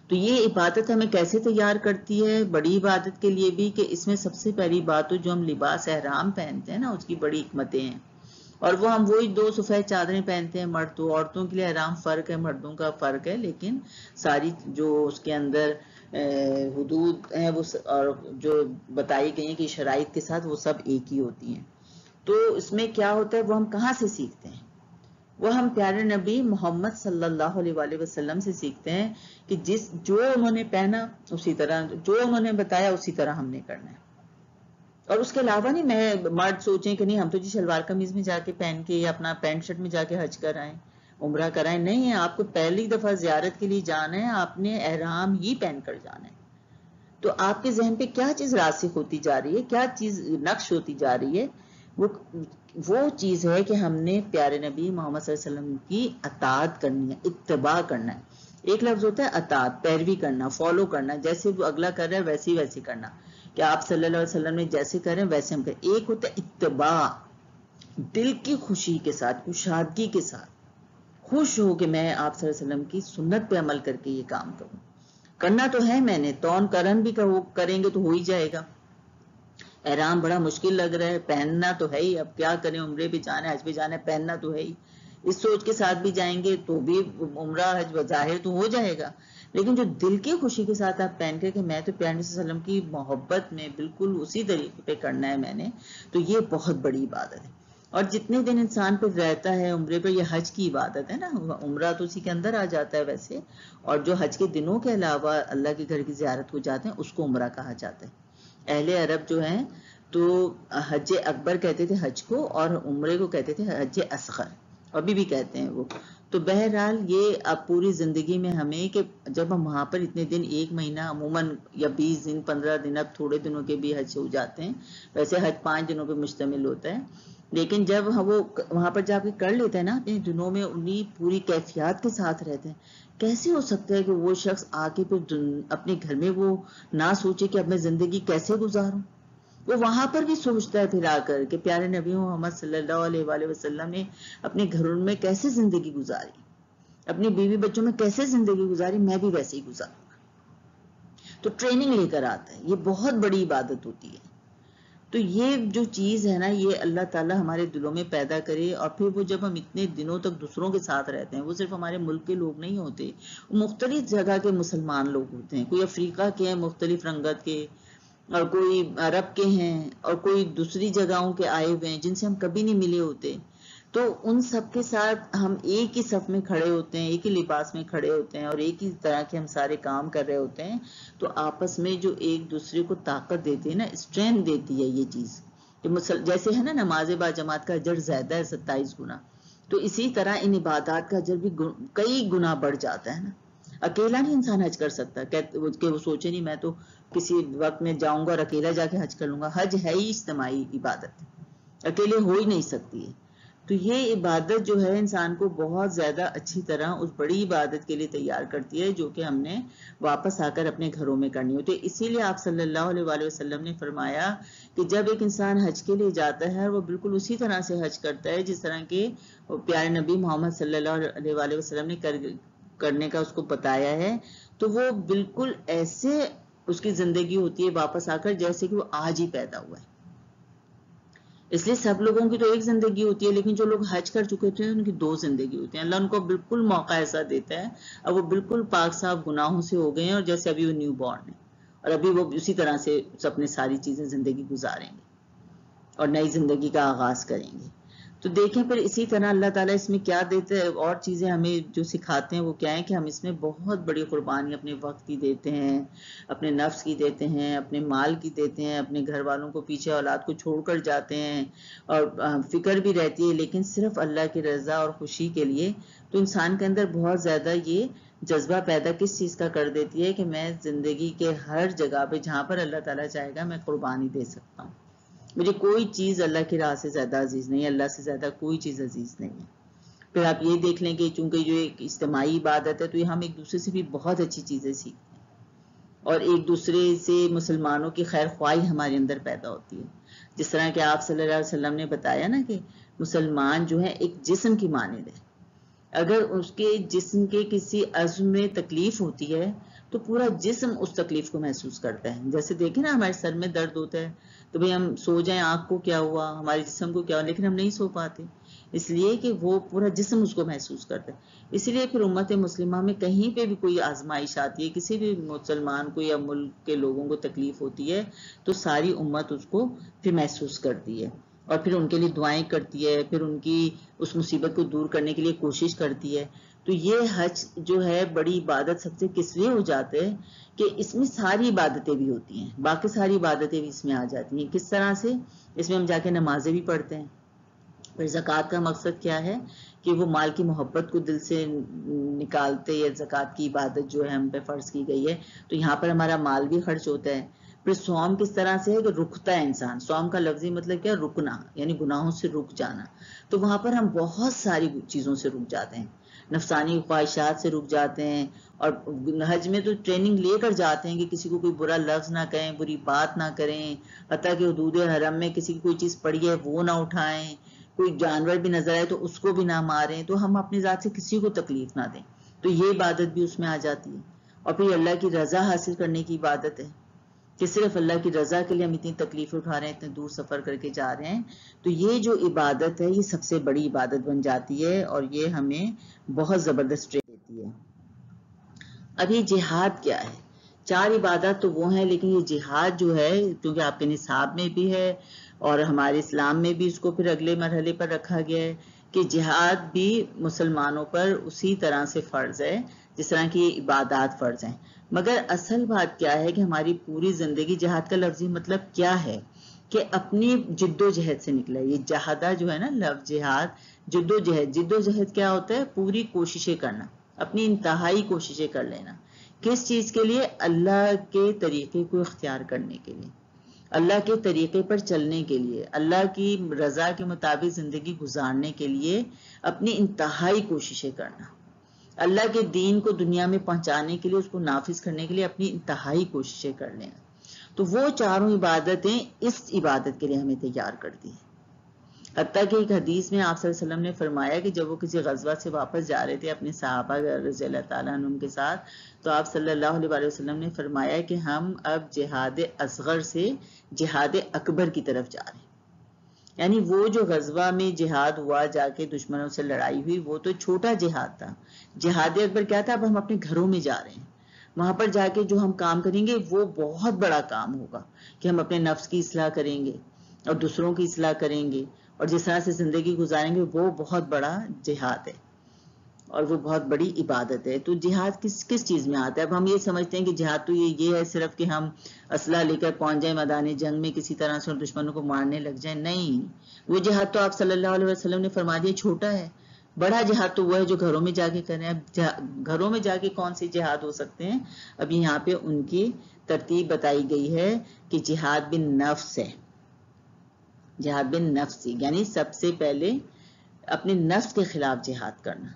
تو یہ عبادت ہمیں کیسے تیار کرتی ہے بڑی عبادت کے لیے بھی، کہ اس میں سب سے پہلی بات تو جو ہم لباس احرام پہنتے ہیں نا اس کی بڑی حکمتیں ہیں، اور وہ ہم وہی 2 سفید چادریں پہنتے ہیں مرد تو، عورتوں کے لیے احرام فرق ہے، مردوں کا فرق ہے، لیکن ساری جو اس کے اندر حدود ہیں وہ اور جو بتائی گئی ہیں کہ شرائط کے ساتھ وہ سب ایک ہی ہوتی ہیں۔ تو اس میں کیا ہوتا ہے، وہ ہم کہاں سے سیکھتے ہیں؟ وہ ہم پیارے نبی محمد صلی اللہ علیہ وآلہ وسلم سے سیکھتے ہیں کہ جو انہوں نے پہنا اسی طرح، جو انہوں نے بتایا اسی طرح ہم نے کرنا ہے۔ اور اس کے علاوہ نہیں میں مرد سوچیں کہ نہیں ہم تو جی شلوار قمیض میں جا کے پہن کے یا اپنا پینٹ شرٹ میں جا کے حج کرائیں، عمرہ کرائیں، نہیں ہے، آپ کو پہلی دفعہ زیارت کے لیے جانا ہے، آپ نے احرام ہی پہن کر جانا ہے۔ تو آپ کے ذہن پہ کیا چیز راسخ ہوتی جا رہی ہے، کیا چیز نقش ہوتی جا رہی ہے، وہ چیز ہے کہ ہم نے پیارے نبی محمد صلی اللہ علیہ وسلم کی اطاعت کرنی ہے، اتباع کرنا ہے۔ ایک لفظ ہوتا ہے اطاعت، پیروی کرنا، فالو کرنا، جیسے وہ اگلا کر رہا ہے ویسے کرنا، کہ آپ صلی اللہ علیہ وسلم نے جیسے کریں ویسے ہم کریں۔ ایک ہوتا ہے اتباع، دل کی خوشی کے ساتھ، کشادگی کے ساتھ خوش ہو کہ میں آپ صلی اللہ علیہ وسلم کی سنت پہ عمل کر کے یہ کام کروں، کرنا تو ہے میں نے، تون کرن بھی کریں گے تو ہو ہی جائے گا۔ احرام بڑا مشکل لگ رہا ہے، پہننا تو ہے ہی، اب کیا کریں، عمرے پہ جانا ہے، حج پہ جانا ہے، پہننا تو ہے ہی، اس سوچ کے ساتھ بھی جائیں گے تو بھی عمرہ حج بظاہر تو ہو جائے گا، لیکن جو دل کی خوشی کے ساتھ آپ پہن کر کہ میں تو پیارے نبی صلی اللہ علیہ وسلم کی محبت میں بالکل اسی طریقے پہ کرنا ہے میں نے، تو یہ بہت بڑی عبادت ہے۔ اور جتنے دن انسان پہ رہتا ہے عمرے پہ، یہ حج کی عبادت ہے نا، عمرہ تو اسی کے اندر آ جاتا ہے ویسے، اور جو حج کے دنوں کے علاوہ اللہ کے گھر کی زیارت کو جاتے ہیں اس کو عمرہ کہا جاتا ہے۔ اہل عرب جو ہیں تو حج اکبر کہتے تھے حج کو، اور عمرے کو کہتے تھے حج اصغر، ابھی بھی کہتے ہیں وہ۔ تو بہرحال یہ اب پوری زندگی میں ہمیں کہ جب ہم وہاں پر اتنے دن، ایک مہینہ عموماً یا 20 دن 15 دن، اب تھوڑے دنوں کے بھی حج ہو جاتے ہیں، ویسے حج 5 دنوں پہ مشتمل ہوتا ہے، لیکن جب وہ وہاں پر جا کے کر لیتے ہیں نا اپنے دنوں میں، انہی پوری کیفیات کے ساتھ رہتے ہیں، کیسے ہو سکتا ہے کہ وہ شخص آ کے پھر اپنے گھر میں وہ نہ سوچے کہ اب میں زندگی کیسے گزاروں؟ وہ وہاں پر بھی سوچتا ہے پھر آ کر کہ پیارے نبی محمد صلی اللہ علیہ وآلہ وسلم نے اپنے گھروں میں کیسے زندگی گزاری، اپنی بیوی بچوں میں کیسے زندگی گزاری، میں بھی ویسے ہی گزاروں گا۔ تو ٹریننگ لے کر آتا ہے، یہ بہت بڑی عبادت ہوتی ہے۔ تو یہ جو چیز ہے نا، یہ اللہ تعالیٰ ہمارے دلوں میں پیدا کرے، اور پھر وہ جب ہم اتنے دنوں تک دوسروں کے ساتھ رہتے ہیں، وہ صرف ہمارے ملک کے لوگ نہیں ہوتے، مختلف جگہ کے مسلمان لوگ ہوتے ہیں، کوئی افریقہ کے ہیں مختلف رنگت کے، اور کوئی عرب کے ہیں، اور کوئی دوسری جگہوں کے آئے ہوئے ہیں جن سے ہم کبھی نہیں ملے ہوتے، تو ان سب کے ساتھ ہم ایک ہی صف میں کھڑے ہوتے ہیں، ایک ہی لباس میں کھڑے ہوتے ہیں، اور ایک ہی طرح کے ہم سارے کام کر رہے ہوتے ہیں، تو آپس میں جو ایک دوسرے کو طاقت دیتی ہے نا، اسٹرینتھ دیتی ہے یہ چیز، جیسے ہے نا نماز با جماعت کا اجر زیادہ ہے 27 گنا، تو اسی طرح ان عبادات کا اجر بھی کئی گنا بڑھ جاتا ہے نا۔ اکیلا نہیں انسان حج کر سکتا کہ وہ سوچے نہیں میں تو کسی وقت میں جاؤں گا اور اکیلا جا کے حج کر لوں گا، حج ہے ہی اجتماعی عبادت، اکیلے ہو ہی نہیں سکتی ہے. تو یہ عبادت جو ہے انسان کو بہت زیادہ اچھی طرح اس بڑی عبادت کے لیے تیار کرتی ہے جو کہ ہم نے واپس آ کر اپنے گھروں میں کرنی ہوتی ہے. اسی لیے آپ صلی اللہ علیہ وآلہ وسلم نے فرمایا کہ جب ایک انسان حج کے لیے جاتا ہے وہ بالکل اسی طرح سے حج کرتا ہے جس طرح کے پیارے نبی محمد صلی اللہ علیہ وآلہ وسلم نے کرنے کا اس کو بتایا ہے. تو وہ بالکل ایسے اس کی زندگی ہوتی ہے واپس آ کر جیسے کہ وہ آج ہی پیدا ہوا ہے. اس لیے سب لوگوں کی تو ایک زندگی ہوتی ہے، لیکن جو لوگ حج کر چکے تھے ان کی 2 زندگی ہوتی ہیں. اللہ ان کو بالکل موقع ایسا دیتا ہے اب وہ بالکل پاک صاف گناہوں سے ہو گئے ہیں اور جیسے ابھی وہ نیو بورن ہے اور ابھی وہ اسی طرح سے اپنے ساری چیزیں زندگی گزاریں گے اور نئی زندگی کا آغاز کریں گے. تو دیکھیں پھر اسی طرح اللہ تعالیٰ اس میں کیا دیتے ہیں اور چیزیں ہمیں جو سکھاتے ہیں وہ کیا ہے کہ ہم اس میں بہت بڑی قربانی اپنے وقت کی دیتے ہیں، اپنے نفس کی دیتے ہیں، اپنے مال کی دیتے ہیں، اپنے گھر والوں کو پیچھے اولاد کو چھوڑ کر جاتے ہیں اور فکر بھی رہتی ہے لیکن صرف اللہ کی رضا اور خوشی کے لیے. تو انسان کے اندر بہت زیادہ یہ جذبہ پیدا کس چیز کا کر دیتی ہے کہ میں زندگی کے ہر جگہ پہ جہاں پر اللہ تعالیٰ چاہے گا میں قربانی دے سکتا ہوں. مجھے کوئی چیز اللہ کی راہ سے زیادہ عزیز نہیں ہے، اللہ سے زیادہ کوئی چیز عزیز نہیں ہے. پھر آپ یہ دیکھ لیں کہ چونکہ جو ایک اجتماعی عبادت ہے تو یہ ہم ایک دوسرے سے بھی بہت اچھی چیزیں سیکھتے ہیں اور ایک دوسرے سے مسلمانوں کی خیر خواہی ہمارے اندر پیدا ہوتی ہے. جس طرح کہ آپ صلی اللہ علیہ وسلم نے بتایا نا کہ مسلمان جو ہے ایک جسم کی مانند ہے، اگر اس کے جسم کے کسی عضو میں تکلیف ہوتی ہے تو پورا جسم اس تکلیف کو محسوس کرتا ہے. جیسے دیکھیں نا ہمارے سر میں درد ہوتا ہے تو بھئی ہم سو جائیں آنکھ کو کیا ہوا، ہمارے جسم کو کیا ہوا، لیکن ہم نہیں سو پاتے اس لیے کہ وہ پورا جسم اس کو محسوس کرتا ہے. اسی لیے پھر امت مسلمہ میں کہیں پہ بھی کوئی آزمائش آتی ہے، کسی بھی مسلمان کو یا ملک کے لوگوں کو تکلیف ہوتی ہے تو ساری امت اس کو پھر محسوس کرتی ہے اور پھر ان کے لیے دعائیں کرتی ہے، پھر ان کی اس مصیبت کو دور کرنے کے لیے کوشش کرتی ہے. تو یہ حج جو ہے بڑی عبادت سب سے کس لیے ہو جاتے ہیں کہ اس میں ساری عبادتیں بھی ہوتی ہیں، باقی ساری عبادتیں بھی اس میں آ جاتی ہیں. کس طرح سے؟ اس میں ہم جا کے نمازیں بھی پڑھتے ہیں. پھر زکوٰۃ کا مقصد کیا ہے کہ وہ مال کی محبت کو دل سے نکالتے یا زکوٰۃ کی عبادت جو ہے ہم پہ فرض کی گئی ہے تو یہاں پر ہمارا مال بھی خرچ ہوتا ہے. پھر صوم کس طرح سے ہے کہ رکتا ہے انسان. صوم کا لفظی مطلب کیا؟ رکنا، یعنی گناہوں سے رک جانا. تو وہاں پر ہم بہت ساری چیزوں سے رک جاتے ہیں، نفسانی خواہشات سے رک جاتے ہیں. اور حج میں تو ٹریننگ لے کر جاتے ہیں کہ کسی کو کوئی برا لفظ نہ کہیں، بری بات نہ کریں، حتیٰ کہ حدود حرم میں کسی کی کوئی چیز پڑی ہے وہ نہ اٹھائیں، کوئی جانور بھی نظر آئے تو اس کو بھی نہ ماریں، تو ہم اپنی ذات سے کسی کو تکلیف نہ دیں. تو یہ عبادت بھی اس میں آ جاتی ہے. اور پھر اللہ کی رضا حاصل کرنے کی عبادت ہے کہ صرف اللہ کی رضا کے لیے ہم اتنی تکلیف اٹھا رہے ہیں، اتنے دور سفر کر کے جا رہے ہیں. تو یہ جو عبادت ہے یہ سب سے بڑی عبادت بن جاتی ہے اور یہ ہمیں بہت زبردست ٹرین دیتی ہے. اب یہ جہاد کیا ہے؟ 4 عبادات تو وہ ہیں لیکن یہ جہاد جو ہے کیونکہ آپ کے نصاب میں بھی ہے اور ہمارے اسلام میں بھی اس کو پھر اگلے مرحلے پر رکھا گیا ہے کہ جہاد بھی مسلمانوں پر اسی طرح سے فرض ہے جس طرح کی عبادات فرض ہیں. مگر اصل بات کیا ہے کہ ہماری پوری زندگی، جہاد کا لفظی مطلب کیا ہے کہ اپنی جد و جہد سے نکلا ہے. یہ جہادہ جو ہے نا لفظ جہاد، جد و جہد. جد و جہد کیا ہوتا ہے؟ پوری کوششیں کرنا، اپنی انتہائی کوششیں کر لینا. کس چیز کے لیے؟ اللہ کے طریقے کو اختیار کرنے کے لیے، اللہ کے طریقے پر چلنے کے لیے، اللہ کی رضا کے مطابق زندگی گزارنے کے لیے اپنی انتہائی کوششیں کرنا، اللہ کے دین کو دنیا میں پہنچانے کے لیے، اس کو نافذ کرنے کے لیے اپنی انتہائی کوششیں کر لینا. تو وہ 4 عبادتیں اس عبادت کے لیے ہمیں تیار کرتی ہیں. حتیٰ کہ ایک حدیث میں آپ صلی اللہ علیہ وسلم نے فرمایا کہ جب وہ کسی غزوہ سے واپس جا رہے تھے اپنے صحابہ رضی اللہ تعالیٰ عنہم کے ساتھ تو آپ صلی اللہ علیہ وسلم نے فرمایا کہ ہم اب جہاد اصغر سے جہاد اکبر کی طرف جا رہے ہیں. یعنی وہ جو غزوہ میں جہاد ہوا، جا کے دشمنوں سے لڑائی ہوئی، وہ تو چھوٹا جہاد تھا. جہاد اکبر کیا تھا؟ اب ہم اپنے گھروں میں جا رہے ہیں، وہاں پر جا کے جو ہم کام کریں گے وہ بہت بڑا کام ہوگا کہ ہم اپنے نفس کی اصلاح کریں گے اور دوسروں کی اصلاح کریں گے اور جس طرح سے زندگی گزاریں گے وہ بہت بڑا جہاد ہے اور وہ بہت بڑی عبادت ہے. تو جہاد کس چیز میں آتا ہے؟ اب ہم یہ سمجھتے ہیں کہ جہاد تو یہ ہے صرف کہ ہم اسلحہ لے کر پہنچ جائیں میدان جنگ میں کسی طرح سے اور دشمنوں کو مارنے لگ جائیں. نہیں، وہ جہاد تو آپ صلی اللہ علیہ وسلم نے فرما دیا چھوٹا ہے. بڑا جہاد تو وہ ہے جو گھروں میں جا کے کریں. اب گھروں میں جا کے کون سے جہاد ہو سکتے ہیں؟ اب یہاں پہ ان کی ترتیب بتائی گئی ہے کہ جہاد بن نفس ہے. جہاد بن نفس، یعنی سب سے پہلے اپنے نفس کے خلاف جہاد کرنا،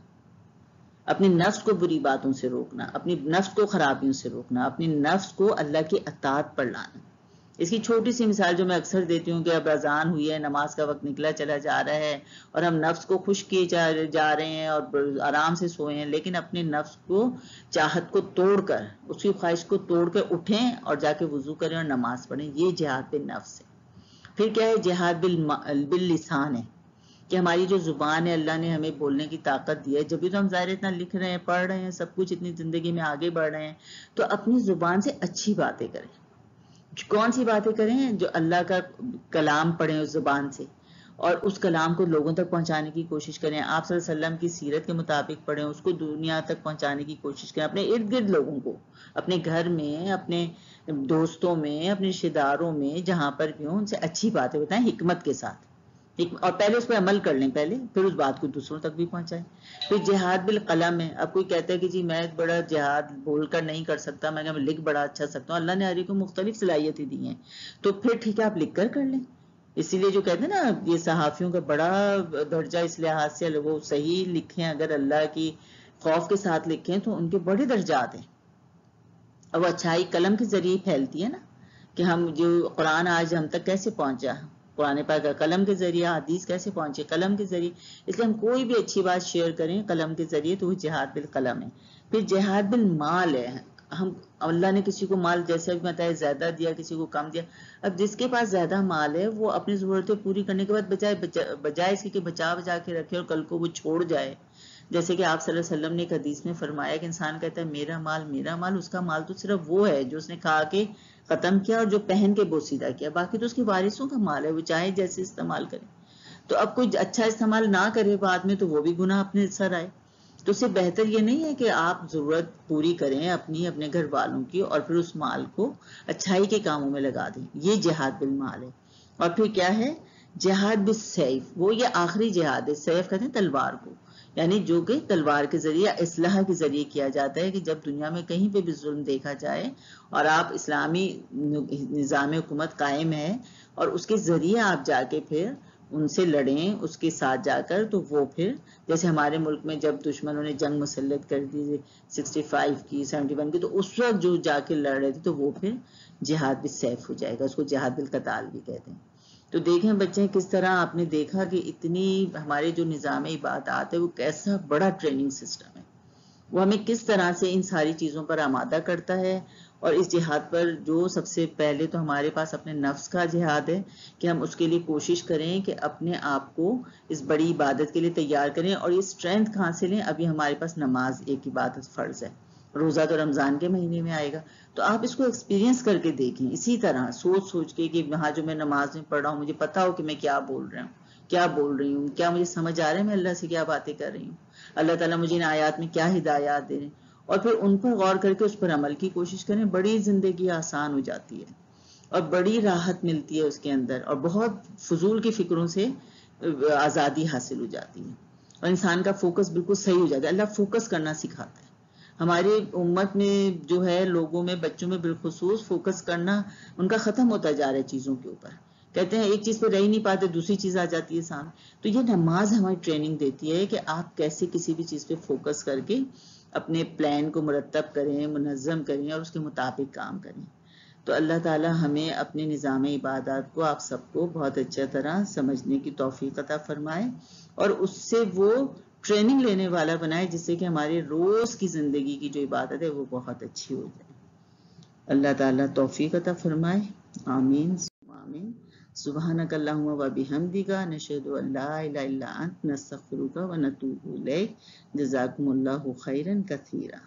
اپنے نفس کو بری باتوں سے روکنا، اپنی نفس کو خرابیوں سے روکنا، اپنے نفس کو اللہ کی اطاعت پر لانا۔ اس کی چھوٹی سی مثال جو میں اکثر دیتی ہوں کہ اب اذان ہوئی ہے، نماز کا وقت نکلا چلا جا رہا ہے اور ہم نفس کو خوش کیے جا رہے ہیں اور آرام سے سوئے ہیں، لیکن اپنے نفس کو چاہت کو توڑ کر، اس کی خواہش کو توڑ کر اٹھیں اور جا کے وضو کریں اور نماز پڑھیں، یہ جہاد بالنفس ہے۔ پھر کیا ہے؟ جہاد باللسان ہے، کہ ہماری جو زبان ہے اللہ نے ہمیں بولنے کی طاقت دی ہے، جب بھی تو ہم ظاہر اتنا لکھ رہے ہیں، پڑھ رہے ہیں، سب کچھ اتنی زندگی میں آگے بڑھ رہے ہیں، تو اپنی زبان سے اچھی باتیں کریں۔ کون سی باتیں کریں؟ جو اللہ کا کلام پڑھیں اس زبان سے، اور اس کلام کو لوگوں تک پہنچانے کی کوشش کریں، آپ صلی اللہ علیہ وسلم کی سیرت کے مطابق پڑھیں، اس کو دنیا تک پہنچانے کی کوشش کریں، اپنے ارد گرد لوگوں کو، اپنے گھر میں، اپنے دوستوں میں، اپنے رشتے داروں میں، جہاں پر بھی ہوں، ان سے اچھی باتیں بتائیں حکمت کے ساتھ، اور پہلے اس پہ عمل کر لیں پہلے، پھر اس بات کو دوسروں تک بھی پہنچائیں۔ پھر جہاد بالقلم ہے۔ اب کوئی کہتا ہے کہ جی میں بڑا جہاد بول کر نہیں کر سکتا، میں لکھ بڑا اچھا سکتا ہوں، اللہ نے ہر ایک کو مختلف صلاحیتیں دی ہیں، تو پھر ٹھیک ہے آپ لکھ کر لیں۔ اسی لیے جو کہتے ہیں نا یہ صحافیوں کا بڑا درجہ اس لحاظ سے، وہ صحیح لکھیں، اگر اللہ کی خوف کے ساتھ لکھیں تو ان کے بڑے درجات ہیں، اور وہ اچھائی قلم کے ذریعے پھیلتی ہے نا، کہ ہم جو قرآن آج ہم تک کیسے پہنچا، قرآن پاک قلم کے ذریعے، حدیث کیسے پہنچے، قلم کے ذریعے، اس لیے ہم کوئی بھی اچھی بات شیئر کریں قلم کے ذریعے تو وہ جہاد بالقلم ہے۔ پھر جہاد بالمال ہے، ہم اللہ نے کسی کو مال جیسے بھی بتایا زیادہ دیا، کسی کو کم دیا، اب جس کے پاس زیادہ مال ہے وہ اپنی ضرورتیں پوری کرنے کے بعد بجائے اس کے بچا کے رکھے اور کل کو وہ چھوڑ جائے، جیسے کہ آپ صلی اللہ علیہ وسلم نے ایک حدیث میں فرمایا کہ انسان کہتا ہے میرا مال، اس کا مال تو صرف وہ ہے جو اس نے کھا کے ختم کیا اور جو پہن کے بوسیدہ کیا، باقی تو اس کے وارثوں کا مال ہے، وہ چاہے جیسے استعمال کرے۔ تو اب کوئی اچھا استعمال نہ کرے بعد میں تو وہ بھی گناہ اپنے سر آئے۔ تو اس سے بہتر یہ نہیں ہے کہ آپ ضرورت پوری کریں اپنے گھر والوں کی اور پھر اس مال کو اچھائی کے کاموں میں لگا دیں، یہ جہاد بالمال ہے۔ اور پھر کیا ہے؟ جہاد بالسیف، وہ یہ آخری جہاد ہے، سیف کہتے ہیں تلوار کو، یعنی جو کہ تلوار کے ذریعے، اصلاح کے ذریعے کیا جاتا ہے، کہ جب دنیا میں کہیں پہ بھی ظلم دیکھا جائے اور آپ اسلامی نظام حکومت قائم ہے اور اس کے ذریعے آپ جا کے پھر ان سے لڑیں، اس کے ساتھ جا کر، تو وہ پھر جیسے ہمارے ملک میں جب دشمنوں نے جنگ مسلط کر دی 65 کی 71 کی، تو اس وقت جو جا کے لڑ رہے تھے تو وہ پھر جہاد بالسیف ہو جائے گا، اس کو جہاد بالقتال بھی کہتے ہیں۔ تو دیکھیں بچے کس طرح آپ نے دیکھا کہ اتنی ہمارے جو نظام عبادات ہے وہ کیسا بڑا ٹریننگ سسٹم ہے، وہ ہمیں کس طرح سے ان ساری چیزوں پر آمادہ کرتا ہے۔ اور اس جہاد پر جو سب سے پہلے تو ہمارے پاس اپنے نفس کا جہاد ہے، کہ ہم اس کے لیے کوشش کریں کہ اپنے آپ کو اس بڑی عبادت کے لیے تیار کریں، اور یہ اسٹرینتھ کہاں سے لیں؟ ابھی ہمارے پاس نماز ایک عبادت فرض ہے، روزہ تو رمضان کے مہینے میں آئے گا، تو آپ اس کو ایکسپیرینس کر کے دیکھیں، اسی طرح سوچ کے کہ وہاں جو میں نماز میں پڑھ رہا ہوں مجھے پتا ہو کہ میں کیا بول رہا ہوں، کیا بول رہی ہوں، کیا مجھے سمجھ آ رہا ہے میں اللہ سے کیا باتیں کر رہی ہوں، اللہ تعالیٰ مجھے ان آیات میں کیا ہدایات دے رہے ہیں، اور پھر ان پر غور کر کے اس پر عمل کی کوشش کریں، بڑی زندگی آسان ہو جاتی ہے اور بڑی راحت ملتی ہے اس کے اندر، اور بہت فضول کی فکروں سے آزادی حاصل ہو جاتی ہے، اور انسان کا فوکس بالکل صحیح ہو جاتا ہے۔ اللہ فوکس کرنا سکھاتا ہے۔ ہماری امت میں جو ہے، لوگوں میں، بچوں میں بالخصوص فوکس کرنا ان کا ختم ہوتا جا رہا ہے چیزوں کے اوپر، کہتے ہیں ایک چیز پہ رہ ہی نہیں پاتے، دوسری چیز آ جاتی ہے سامنے۔ تو یہ نماز ہماری ٹریننگ دیتی ہے کہ آپ کیسے کسی بھی چیز پہ فوکس کر کے اپنے پلان کو مرتب کریں، منظم کریں اور اس کے مطابق کام کریں۔ تو اللہ تعالی ہمیں اپنے نظام عبادات کو، آپ سب کو بہت اچھا طرح سمجھنے کی توفیق عطا فرمائے، اور اس سے وہ ٹریننگ لینے والا بنائے جس سے کہ ہمارے روز کی زندگی کی جو عبادت ہے وہ بہت اچھی ہو جائے۔ اللہ تعالیٰ توفیق عطا فرمائے، آمین آمین۔ سبحانک اللہم و بحمدک، نشہد ان لا الہ الا انت، نستغفرک و نتوب الیک۔ جزاکم اللہ خیرا کثیرا۔